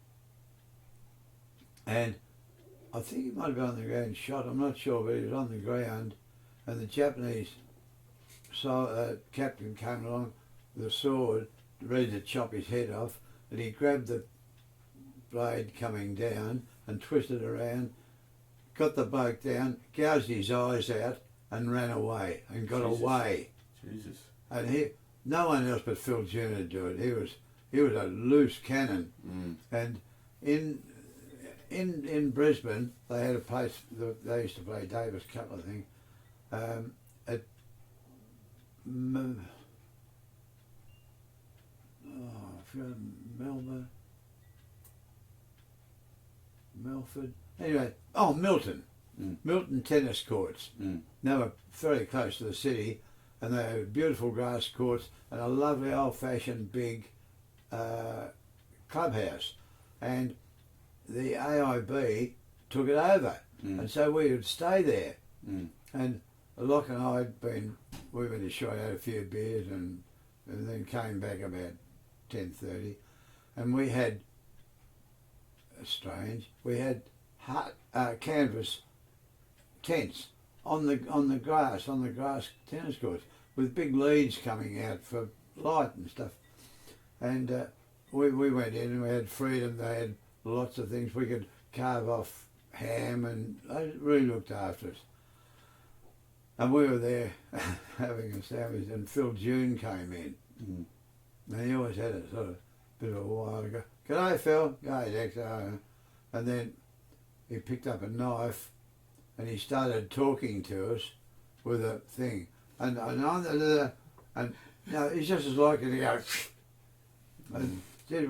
and I think he might have been on the ground shot, I'm not sure, but he was on the ground, and the Japanese captain came along with a sword, ready to chop his head off, and he grabbed the blade coming down and twisted around, got the bloke down, gouged his eyes out, and ran away, and got away. Jesus. And no one else but Phil June would do it. He was a loose cannon. And in Brisbane, they had a place, they used to play Davis Cup, I think, at Melford. Anyway, Milton. Milton tennis courts. They were very close to the city, and they had beautiful grass courts and a lovely old-fashioned big clubhouse. And the AIB took it over, and so we would stay there. And Locke and I we went ashore, had a few beers, and then came back about 10:30, and we had canvas tents on the grass tennis courts with big leads coming out for light and stuff. And we went in and we had freedom. They had lots of things. We could carve off ham, and they really looked after us. And we were there having a sandwich, and Phil June came in. And he always had a sort of bit of a while to go, "G'day, Phil." "G'day, Dexter." And then he picked up a knife and he started talking to us with a thing. And now he's just as likely to go, and said,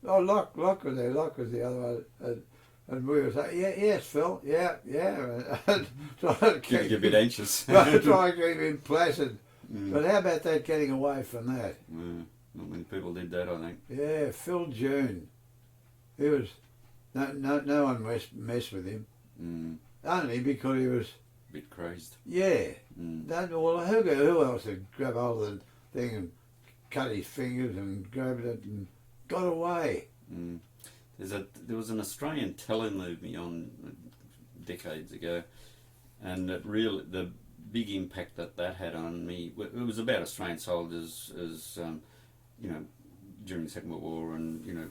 Locke was there, Locke was the other one. And we were saying, yes, Phil, yeah. And trying to keep you a bit anxious. Trying to keep him placid. But how about that, getting away from that? Not many people did that, I think. Yeah, Phil June. He was, no one messed with him. Only because he was a bit crazed. Yeah. Well, who else would grab hold of the thing and cut his fingers and grab it and got away. Mm. There was an Australian telemovie on decades ago, and the big impact that had on me, it was about Australian soldiers as you know, during the Second World War, and you know,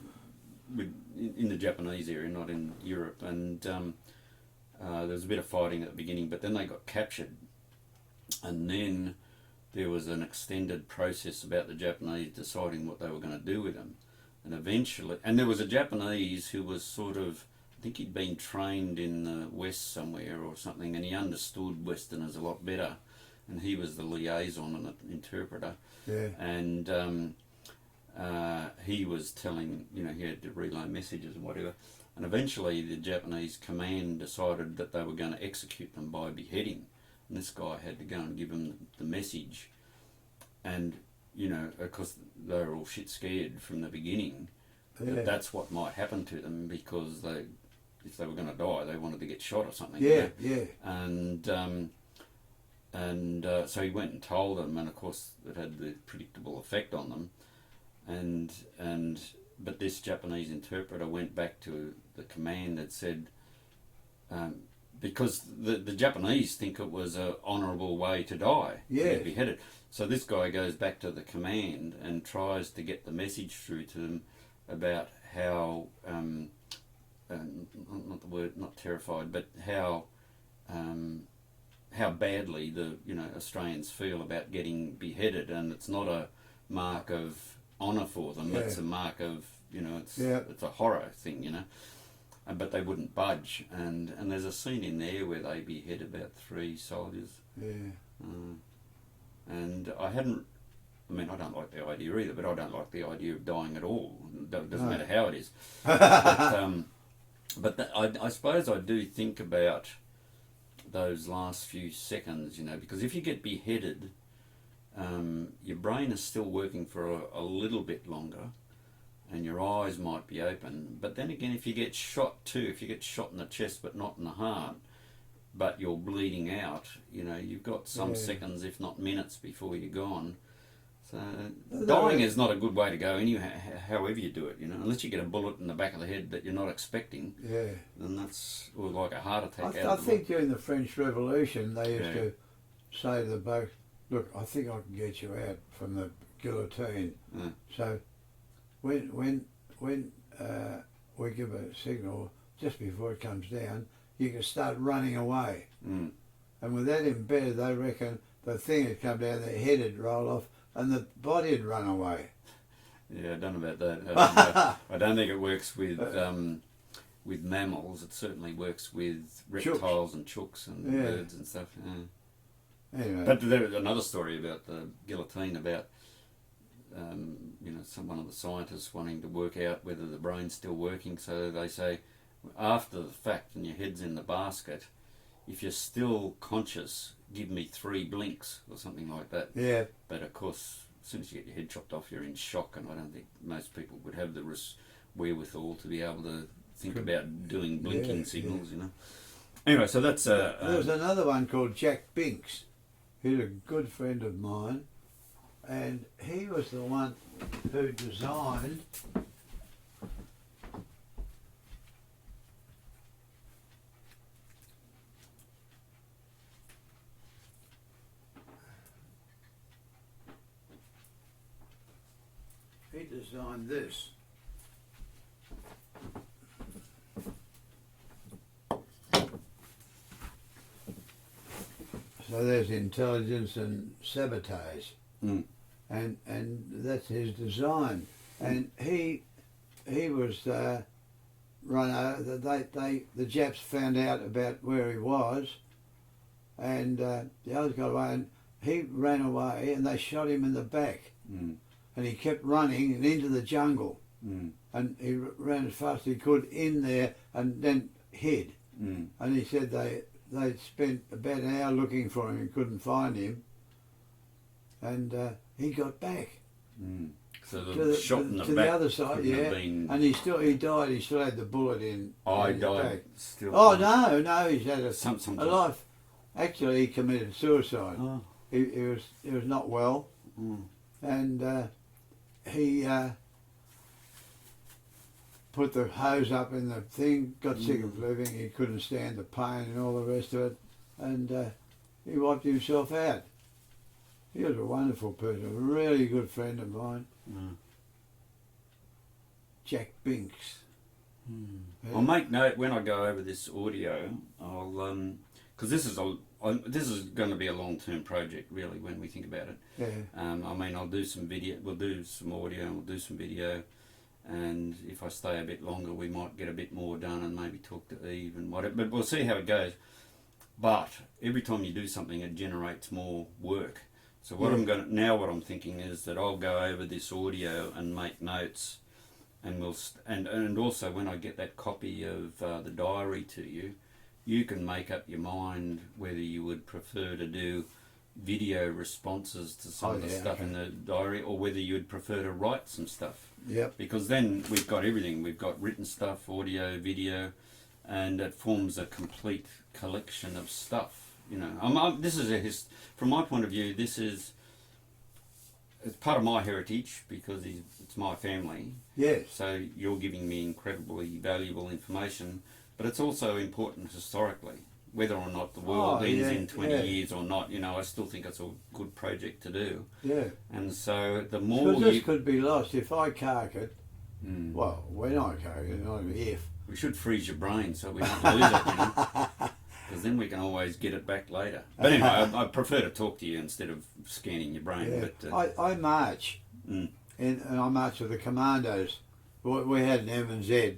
in the Japanese area, not in Europe, and there was a bit of fighting at the beginning, but then they got captured, and then there was an extended process about the Japanese deciding what they were going to do with them. And eventually, and there was a Japanese who was sort of, I think he'd been trained in the West somewhere or something, and he understood Westerners a lot better, and he was the liaison and interpreter. Yeah. And he was telling, you know, he had to relay messages and whatever. And eventually the Japanese command decided that they were going to execute them by beheading. And this guy had to go and give them the message. And, you know, of course, they were all shit scared from the beginning that that's what might happen to them, because if they were going to die, they wanted to get shot or something. Yeah, you know? yeah. And so he went and told them, and of course it had the predictable effect on them. But this Japanese interpreter went back to the command and said, because the Japanese think it was an honourable way to die, to get beheaded. So this guy goes back to the command and tries to get the message through to them about how, not terrified, but how badly the Australians feel about getting beheaded, and it's not a mark of honour for them. It's a mark of, it's a horror thing, but they wouldn't budge, and there's a scene in there where they behead about 3 soldiers. And I don't like the idea either, but I don't like the idea of dying at all. It doesn't matter how it is. But I suppose I do think about those last few seconds, because if you get beheaded, your brain is still working for a little bit longer, and your eyes might be open. But then again, if you get shot too, if you get shot in the chest but not in the heart, but you're bleeding out, you've got some seconds, if not minutes, before you're gone. So dying is not a good way to go however you do it, unless you get a bullet in the back of the head that you're not expecting. Then that's like a heart attack. I think during the French Revolution they used to say to the bloke, "Look, I think I can get you out from the guillotine." So when we give a signal just before it comes down, you can start running away. And with that embedded, they reckon the thing had come down, their head would roll off, and the body had run away. Yeah, I don't know about that. I don't think it works with mammals. It certainly works with reptiles and chooks and birds and stuff. Anyway. But there's another story about the guillotine, about one of the scientists wanting to work out whether the brain's still working. So they say, after the fact and your head's in the basket, if you're still conscious, give me 3 blinks or something like that. Yeah. But of course, as soon as you get your head chopped off, you're in shock, and I don't think most people would have the wherewithal to be able to think about doing blinking signals, Anyway, so that's... there was another one called Jack Binks. He's a good friend of mine, and he was the one who designed this. So there's intelligence and sabotage, and that's his design. And he was run over. The Japs found out about where he was, and the others got away, and he ran away, and they shot him in the back. And he kept running and into the jungle, and he ran as fast as he could in there, and then hid. And he said they'd spent about an hour looking for him and couldn't find him, and he got back. So the shot in the back, the other side, and he died. He still had the bullet in. He died back. Still. Oh no, he's had a life. Actually, he committed suicide. He was not well, and he put the hose up in the thing, got sick of living, he couldn't stand the pain and all the rest of it, and he wiped himself out. He was a wonderful person, a really good friend of mine. Jack Binks. Yeah. I'll make note when I go over this audio. I'll because this is going to be a long-term project, really, when we think about it. Yeah. I mean, I'll do some video. We'll do some audio and we'll do some video. And if I stay a bit longer, we might get a bit more done and maybe talk to Eve and whatever. But we'll see how it goes. But every time you do something, it generates more work. So what what I'm thinking is that I'll go over this audio and make notes. And and also when I get that copy of the diary to you, you can make up your mind whether you would prefer to do video responses to some of the stuff in the diary, or whether you would prefer to write some stuff. Yep. Because then we've got everything. We've got written stuff, audio, video, and it forms a complete collection of stuff. You know, this is from my point of view. It's part of my heritage because it's my family. Yes. So you're giving me incredibly valuable information, but it's also important historically. Whether or not the world ends in 20 years or not, you know, I still think it's a good project to do. Yeah. And so the more because this could be lost if I cark it. Well, when I cark it, not if. We should freeze your brain so we don't lose it, you know. Because then we can always get it back later. But anyway, I prefer to talk to you instead of scanning your brain. Yeah. But I march, and I march with the commandos. We had an M&Z,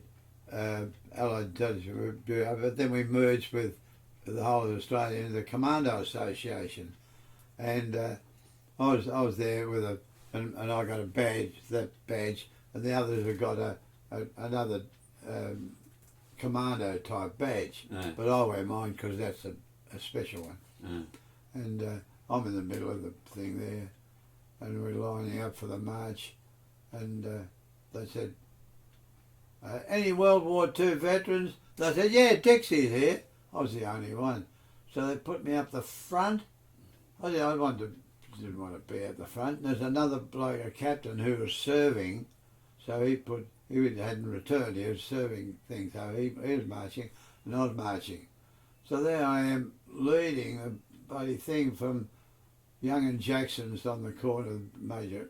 Allied Intelligence, but then we merged with the whole of Australia into the Commando Association, and I was there with and I got a badge, and the others have got another commando type badge, but I wear mine because that's a special one. And I'm in the middle of the thing there, and we're lining up for the march, and they said, any World War II veterans? They said, yeah, Dixie's here. I was the only one. So they put me up the front. I didn't want to be at the front. And there's another bloke, a captain, who was serving, so he hadn't returned, he was serving things, so he was marching, and I was marching. So there I am, leading a bloody thing from Young and Jackson's on the corner of Major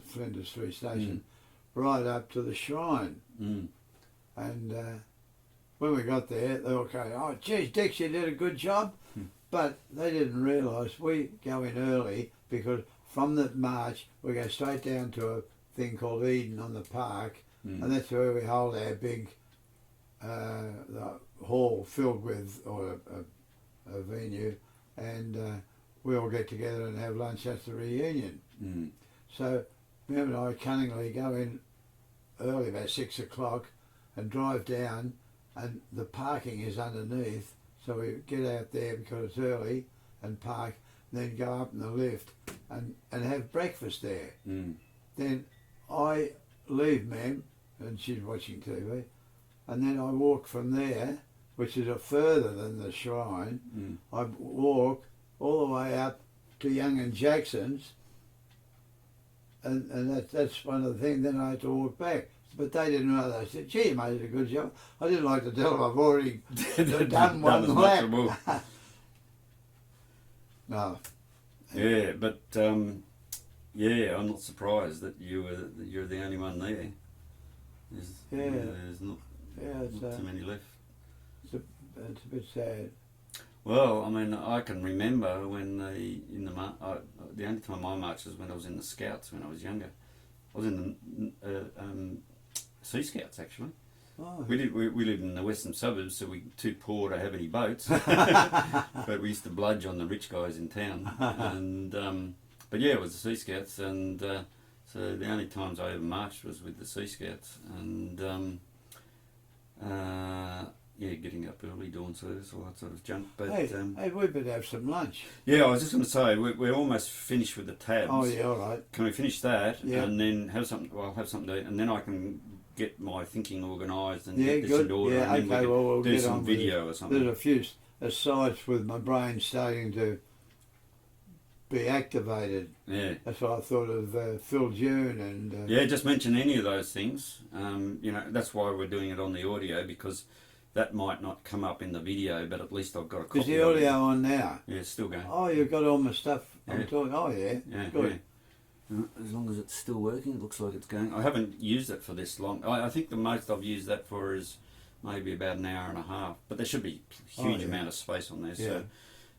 Flinders Street Station, right up to the shrine. And when we got there, they were going, oh, geez, Dixie did a good job. But they didn't realise we go in early because from the march, we go straight down to a thing called Eden on the park, and that's where we hold our big the hall filled with, or a venue, and we all get together and have lunch. That's the reunion. So remember, I cunningly go in early, about 6 o'clock, and drive down, and the parking is underneath, so we get out there because it's early and park, and then go up in the lift and have breakfast there. Then I leave Mem, and she's watching TV, and then I walk from there, which is further than the shrine. I walk all the way up to Young and Jackson's, and that's one of the things. Then I had to walk back. But they didn't know. They said, gee, you made a good job. I didn't like to tell them I've already done one lap. No. Yeah, but I'm not surprised that you're the only one there. There's not too many left. It's a bit sad. Well, I mean, I can remember when the only time I marched was when I was in the Scouts when I was younger. I was in the Sea Scouts, actually. Oh. We lived in the western suburbs, so we too poor to have any boats. But we used to bludge on the rich guys in town. And but yeah, it was the Sea Scouts, and so the only times I ever marched was with the Sea Scouts, and getting up early, dawn service, all that sort of junk. But hey, we better have some lunch. Yeah, I was just going to say we're almost finished with the tabs. Oh yeah, all right. Can we finish that and then have something? Well, I'll have something to eat, and then I can get my thinking organised and get this in order. Yeah, and then we'll do get some on video or something. There's a few asides with my brain starting to be activated. Yeah. That's why I thought of Phil June and... Yeah, just mention any of those things. You know, that's why we're doing it on the audio, because that might not come up in the video, but at least I've got a copy. Is the audio on now? Yeah, it's still going. Oh, you've got all my stuff Yeah. I'm talking... Oh, yeah. Yeah, Good. yeah. As long as it's still working, it looks like it's going. I haven't used it for this long. I think the most I've used that for is maybe about an hour and a half. But there should be a huge amount of space on there. So,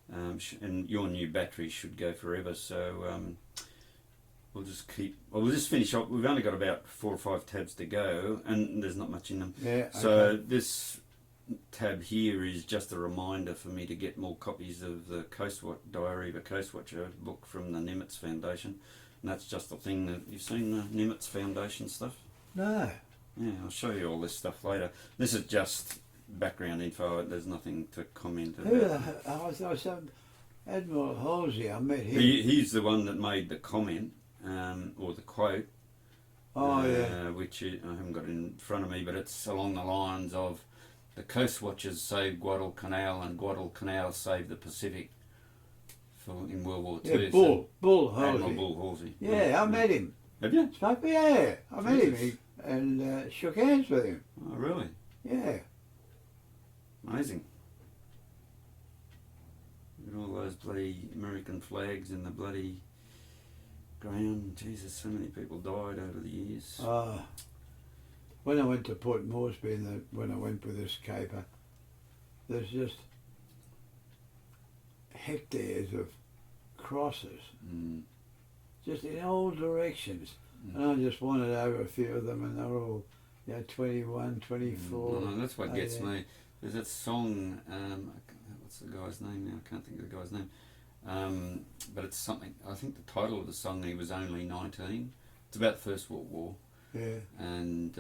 and your new battery should go forever. So we'll just we'll just finish up. We've only got about 4 or 5 tabs to go, and there's not much in them. Yeah. So this tab here is just a reminder for me to get more copies of the Diary of a Coast Watcher book from the Nimitz Foundation. And that's just the thing that you've seen the Nimitz Foundation stuff. No. Yeah, I'll show you all this stuff later. This is just background info. There's nothing to comment about. I thought some Admiral Halsey. I met him. He's the one that made the comment or the quote. Oh yeah. Which I haven't got in front of me, but it's along the lines of the Coast Watchers saved Guadalcanal and Guadalcanal saved the Pacific in World War II. Yeah, Bull Halsey. Admiral Bull Halsey. Yeah, I met him. Have you? Yeah, I met him and shook hands with him. Oh, really? Yeah. Amazing. Look at all those bloody American flags in the bloody ground. Jesus, so many people died over the years. When I went to Port Moresby, when I went with this caper, there's just hectares of crosses, just in all directions. And I just wandered over a few of them, and they're all, 21, 24. No, that's what gets me. There's that song, what's the guy's name now? I can't think of the guy's name. But it's something, I think the title of the song, He Was Only 19. It's about the First World War. Yeah. And,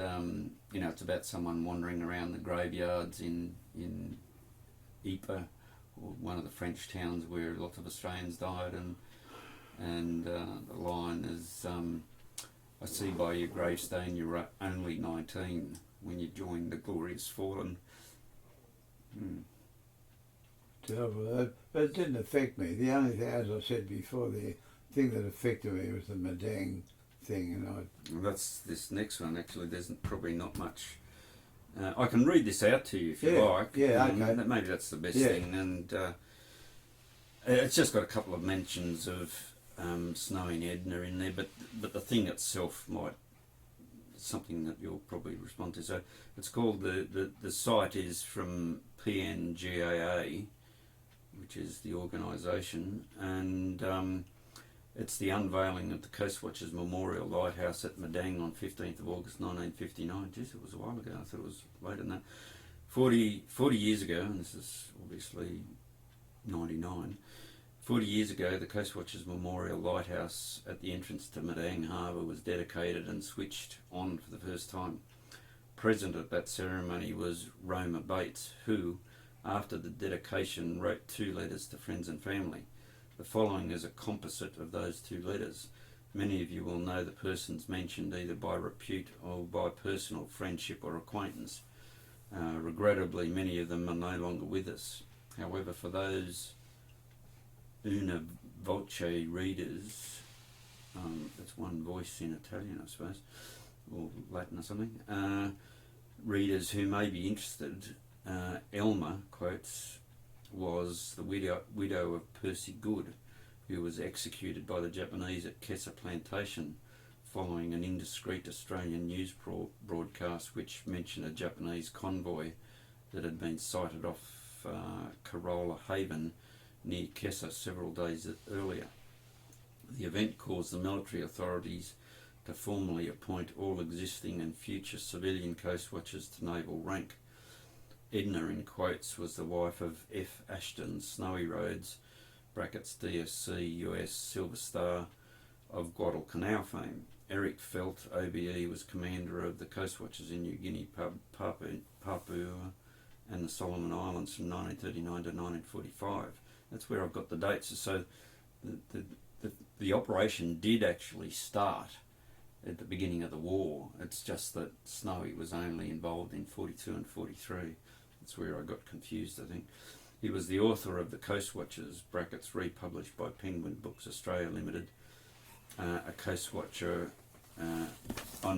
it's about someone wandering around the graveyards in Ypres, or one of the French towns where lots of Australians died, and the line is, I see by your gravestone you were only 19 when you joined the glorious fallen. Terrible. But it didn't affect me. The only thing, as I said before, the thing that affected me was the Madang thing, and that's this next one. Actually, there's probably not much. I can read this out to you if you like. Yeah, okay. Maybe that's the best thing. And it's just got a couple of mentions of Snowy and Edna in there, but the thing itself might something that you'll probably respond to. So it's called the site is from PNGAA, which is the organisation, and it's the unveiling of the Coast Watchers Memorial Lighthouse at Madang on 15th of August 1959. Jeez, it was a while ago. I thought it was later than that. 40 years ago, and this is obviously 99, 40 years ago, the Coast Watchers Memorial Lighthouse at the entrance to Madang Harbour was dedicated and switched on for the first time. Present at that ceremony was Roma Bates, who, after the dedication, wrote 2 letters to friends and family. The following is a composite of those 2 letters. Many of you will know the persons mentioned either by repute or by personal friendship or acquaintance. Regrettably, many of them are no longer with us. However, for those una voce readers, that's one voice in Italian, I suppose, or Latin or something, readers who may be interested, Elma, quotes, was the widow of Percy Good, who was executed by the Japanese at Kessa Plantation following an indiscreet Australian news broadcast which mentioned a Japanese convoy that had been sighted off Corolla Haven near Kessa several days earlier. The event caused the military authorities to formally appoint all existing and future civilian coast watchers to naval rank. Edna, in quotes, was the wife of F. Ashton, Snowy Rhoades, brackets DSC US Silver Star, of Guadalcanal fame. Eric Felt, OBE, was commander of the Coast Watchers in New Guinea, Papua and the Solomon Islands from 1939 to 1945. That's where I've got the dates. So the operation did actually start at the beginning of the war. It's just that Snowy was only involved in 42 and 43. That's where I got confused, I think. He was the author of The Coast Watchers, brackets republished by Penguin Books Australia Limited, a Coast Watcher on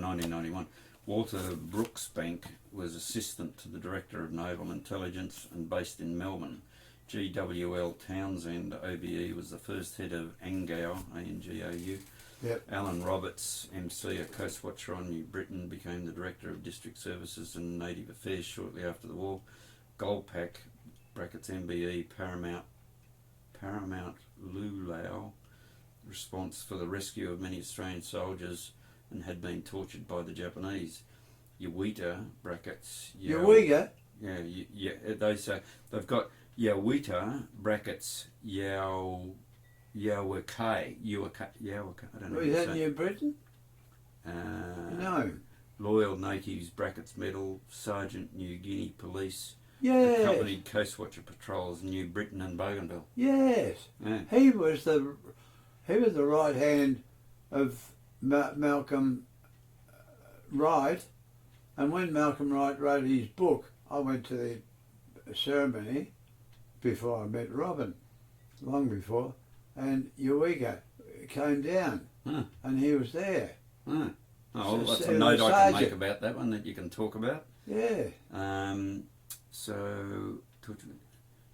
1991. Walter Brooksbank was assistant to the Director of Naval Intelligence and based in Melbourne. G.W.L. Townsend, OBE, was the first head of ANGAU, A-N-G-A-U. Yep. Alan Roberts, MC, a Coast Watcher on New Britain, became the Director of District Services and Native Affairs shortly after the war. Goldpack, brackets MBE, Paramount Lulau, response for the rescue of many Australian soldiers and had been tortured by the Japanese. Yawita, brackets... Yawiga? Yeah, they say they've got Yawita, brackets Yawaka, I don't know. Was that New Britain? No. Loyal Natives, brackets Medal, Sergeant New Guinea Police, Yes. accompanied Coast Watcher patrols in New Britain and Bougainville. Yes. Yeah. He was the right hand of Malcolm Wright, and when Malcolm Wright wrote his book, I went to the ceremony before I met Robin, long before, and Yawiga came down, and he was there. Oh, well, So- that's so a note I can sergeant. make about that one that you can talk about. Yeah. So,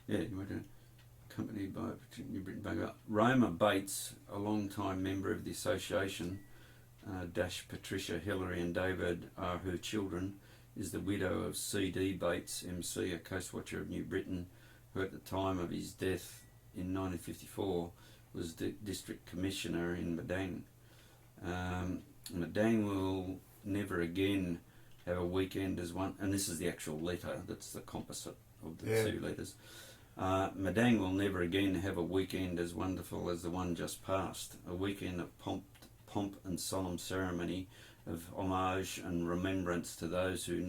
yeah, you were accompanied by New Britain Bougainville. Roma Bates, a long-time member of the association, dash Patricia, Hillary and David are her children, is the widow of C.D. Bates, MC, a Coast Watcher of New Britain, who at the time of his death in 1954 was the District Commissioner in Madang. Madang will never again have a weekend as one, and this is the actual letter, that's the composite of the two letters. Madang will never again have a weekend as wonderful as the one just passed, a weekend of pomp and solemn ceremony, of homage and remembrance to those who are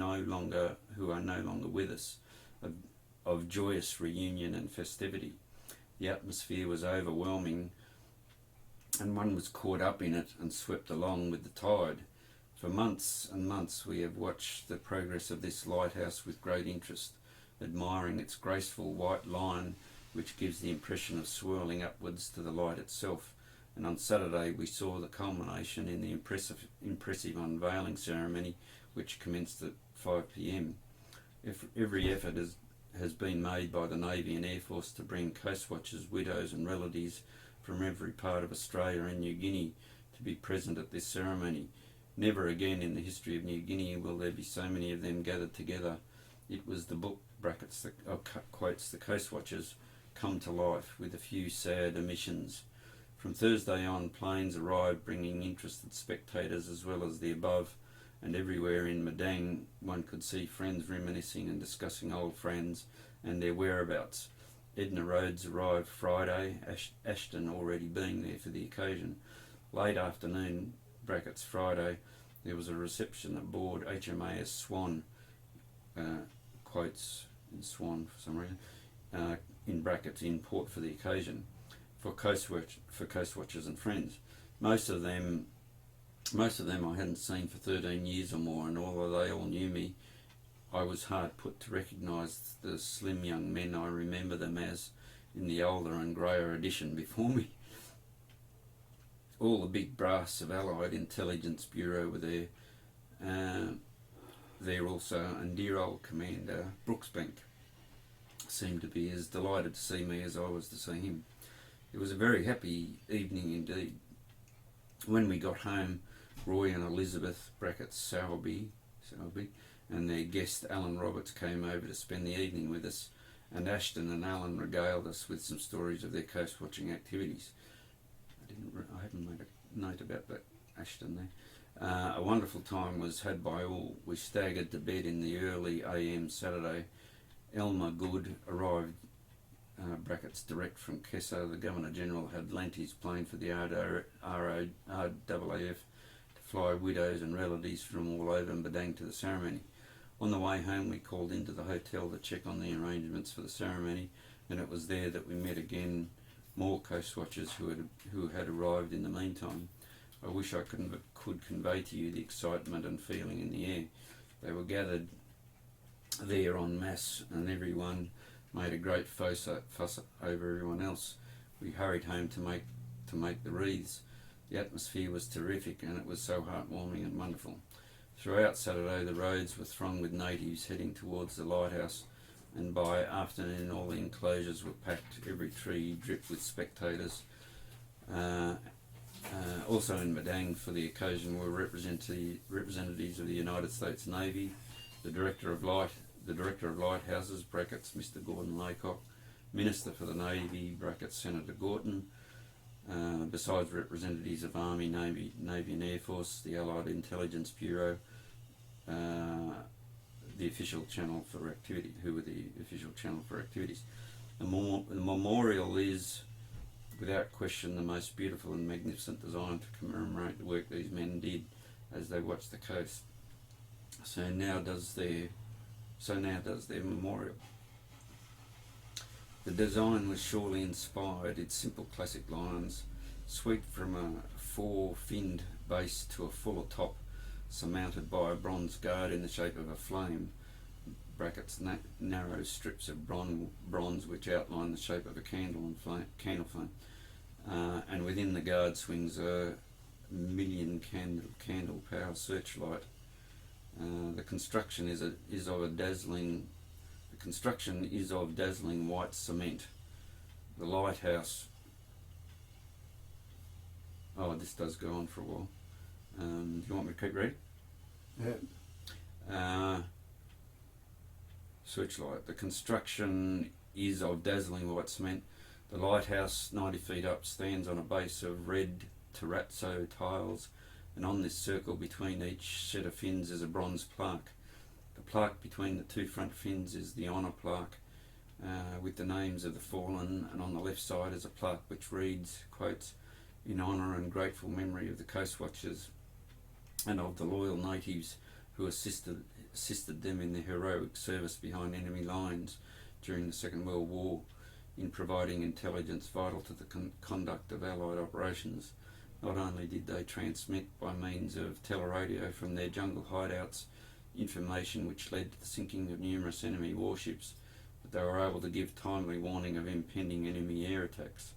no longer with us, of joyous reunion and festivity. The atmosphere was overwhelming, and one was caught up in it and swept along with the tide. For months and months we have watched the progress of this lighthouse with great interest, admiring its graceful white line, which gives the impression of swirling upwards to the light itself. And on Saturday we saw the culmination in the impressive unveiling ceremony, which commenced at 5 p.m. Every effort has been made by the Navy and Air Force to bring Coast Watchers, widows and relatives from every part of Australia and New Guinea to be present at this ceremony. Never again in the history of New Guinea will there be so many of them gathered together. It was the book, brackets, quotes, the Coast Watchers, come to life with a few sad omissions. From Thursday on, planes arrived bringing interested spectators as well as the above, and everywhere in Madang one could see friends reminiscing and discussing old friends and their whereabouts. Edna Rhoades arrived Friday, Ashton already being there for the occasion. Late afternoon, brackets Friday, there was a reception aboard HMAS Swan, quotes in Swan for some reason, in brackets, in port for the occasion, for Coast Watchers and friends. Most of them I hadn't seen for 13 years or more, and although they all knew me, I was hard put to recognise the slim young men I remember them as in the older and greyer edition before me. All the big brass of Allied Intelligence Bureau were there. There also, and dear old Commander Brooksbank seemed to be as delighted to see me as I was to see him. It was a very happy evening indeed. When we got home, Roy and Elizabeth, brackets Sowerby, and their guest Alan Roberts came over to spend the evening with us, and Ashton and Alan regaled us with some stories of their coast watching activities. I haven't made a note about that, Ashton there. A wonderful time was had by all. We staggered to bed in the early AM Saturday. Elmer Good arrived, brackets direct from Kessa. The Governor-General had lent his plane for the RAAF to fly widows and relatives from all over Madang to the ceremony. On the way home we called into the hotel to check on the arrangements for the ceremony, and it was there that we met again more Coast Watchers who had arrived in the meantime. I wish I could convey to you the excitement and feeling in the air. They were gathered there en masse, and everyone made a great fuss over everyone else. We hurried home to make the wreaths. The atmosphere was terrific, and it was so heartwarming and wonderful. Throughout Saturday, the roads were thronged with natives heading towards the lighthouse, and by afternoon all the enclosures were packed, every tree dripped with spectators. Also in Madang for the occasion were representatives of the United States Navy, the Director of Lighthouses, brackets Mr. Gordon Laycock, Minister for the Navy, brackets Senator Gorton, besides representatives of Army, Navy and Air Force, the Allied Intelligence Bureau, the official channel for activity, who were the official channel for activities. The memorial is, without question, the most beautiful and magnificent design to commemorate the work these men did as they watched the coast. So now does their memorial. The design was surely inspired. Its simple classic lines sweep from a four-finned base to a fuller top, surmounted by a bronze guard in the shape of a flame, brackets narrow strips of bronze which outline the shape of a candle flame. And within the guard swings a million candle power searchlight. The construction is of dazzling white cement. The lighthouse. Oh, this does go on for a while. Do you want me to keep reading? Yeah. Searchlight. The construction is of dazzling white cement. The lighthouse, 90 feet up, stands on a base of red terrazzo tiles, and on this circle between each set of fins is a bronze plaque. The plaque between the two front fins is the honour plaque with the names of the fallen, and on the left side is a plaque which reads, quotes, "In honour and grateful memory of the coast watchers and of the loyal natives who assisted them in their heroic service behind enemy lines during the Second World War, in providing intelligence vital to the conduct of Allied operations. Not only did they transmit by means of teleradio from their jungle hideouts information which led to the sinking of numerous enemy warships, but they were able to give timely warning of impending enemy air attacks.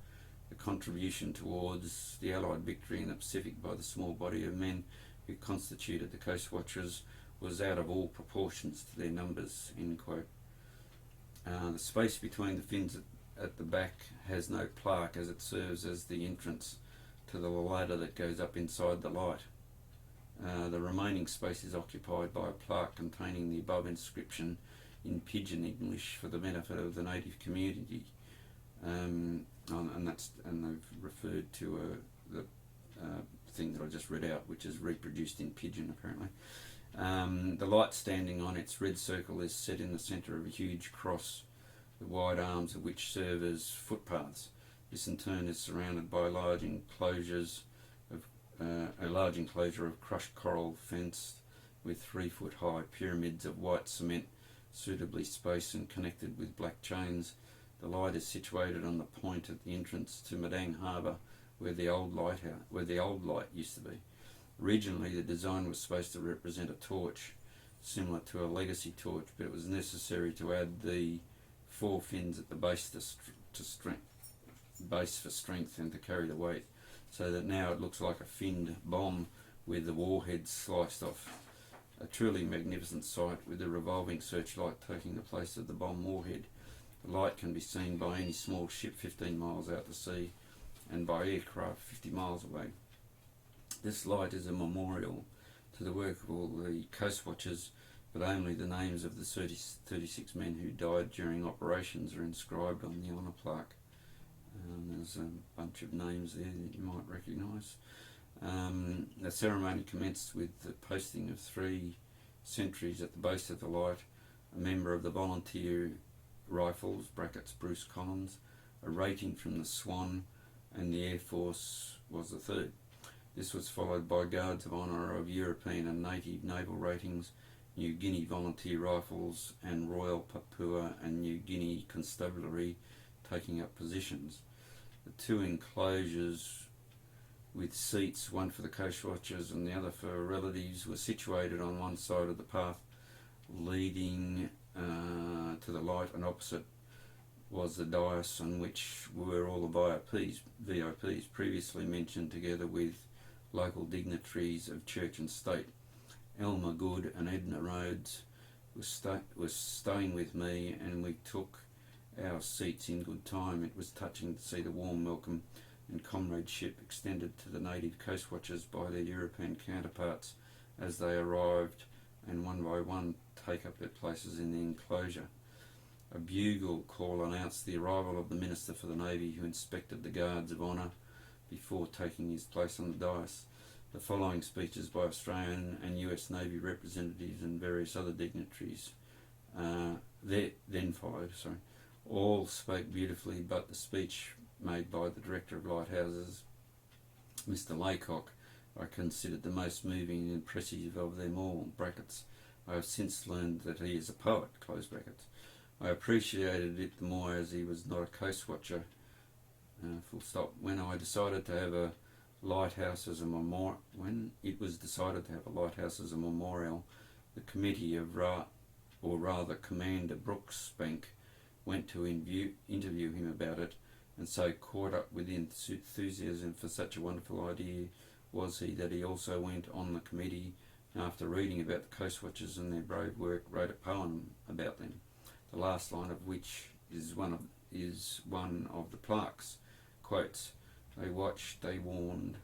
The contribution towards the Allied victory in the Pacific by the small body of men who constituted the Coast Watchers was out of all proportions to their numbers," end quote. The space between the fins at the back has no plaque, as it serves as the entrance to the ladder that goes up inside the light. The remaining space is occupied by a plaque containing the above inscription in Pidgin English for the benefit of the native community, and they've referred to the thing that I just read out, which is reproduced in Pidgin apparently. The light standing on its red circle is set in the centre of a huge cross, the wide arms of which serve as footpaths. This in turn is surrounded by a large enclosure of crushed coral fenced with 3-foot high pyramids of white cement, suitably spaced and connected with black chains. The light is situated on the point at the entrance to Madang Harbour, where the old light used to be. Originally, the design was supposed to represent a torch, similar to a legacy torch, but it was necessary to add the 4 fins at the base for strength and to carry the weight, so that now it looks like a finned bomb with the warhead sliced off. A truly magnificent sight, with the revolving searchlight taking the place of the bomb warhead. The light can be seen by any small ship 15 miles out to sea and by aircraft 50 miles away. This light is a memorial to the work of all the coast watchers, but only the names of the 36 men who died during operations are inscribed on the honour plaque. There's a bunch of names there that you might recognise. The ceremony commenced with the posting of 3 sentries at the base of the light, a member of the Volunteer Rifles, brackets Bruce Collins, a rating from the Swan, and the Air Force was the 3rd. This was followed by guards of honour of European and native naval ratings, New Guinea Volunteer Rifles, and Royal Papua and New Guinea Constabulary taking up positions. The 2 enclosures with seats, one for the coast watchers and the other for relatives, were situated on one side of the path leading to the light and opposite was the dais on which were all the VIPs previously mentioned, together with local dignitaries of church and state. Elmer Good and Edna Rhoades was staying with me, and we took our seats in good time. It was touching to see the warm welcome and comradeship extended to the native coast watchers by their European counterparts as they arrived and one by one take up their places in the enclosure. A bugle call announced the arrival of the Minister for the Navy, who inspected the guards of honour before taking his place on the dais. The following speeches by Australian and US Navy representatives and various other dignitaries then followed. All spoke beautifully, but the speech made by the Director of Lighthouses, Mr. Laycock, I considered the most moving and impressive of them all. Brackets. I have since learned that he is a poet. Close brackets. I appreciated it the more as he was not a coast watcher. Full stop. When it was decided to have a lighthouse as a memorial, the committee of Commander Brooksbank went to interview him about it, and so caught up with the enthusiasm for such a wonderful idea was he that he also went on the committee, and after reading about the coast watchers and their brave work, wrote a poem about them, the last line of which is one of the plaques. Quotes, they watched, they warned.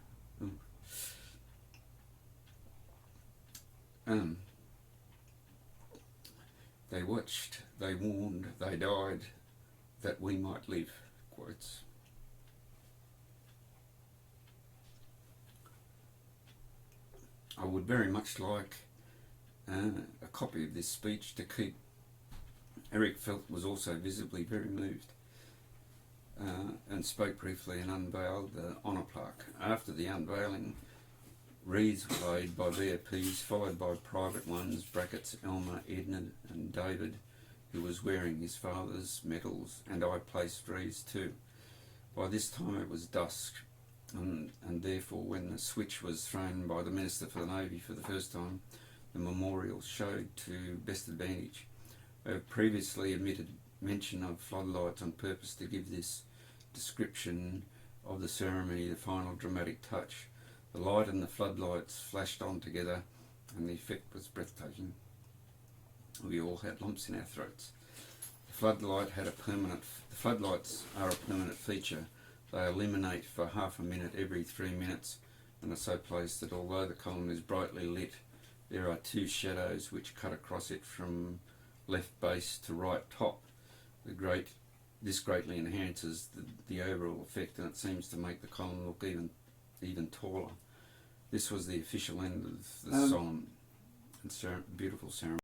They watched, they warned, they died, that we might live. Quotes. I would very much like a copy of this speech to keep. Eric Felt was also visibly very moved and spoke briefly and unveiled the honour plaque. After the unveiling, wreaths were laid by VIPs, followed by private ones, brackets, Elmer, Edna and David, who was wearing his father's medals, and I placed wreaths too. By this time it was dusk, and therefore when the switch was thrown by the Minister for the Navy for the first time, the memorial showed to best advantage. I have previously omitted mention of floodlights on purpose to give this description of the ceremony the final dramatic touch. The light and the floodlights flashed on together, and the effect was breathtaking. We all had lumps in our throats. The floodlights are a permanent feature. They illuminate for half a minute every 3 minutes, and are so placed that although the column is brightly lit, there are two shadows which cut across it from left base to right top. This greatly enhances the overall effect, and it seems to make the column look even taller. This was the official end of the solemn and beautiful ceremony.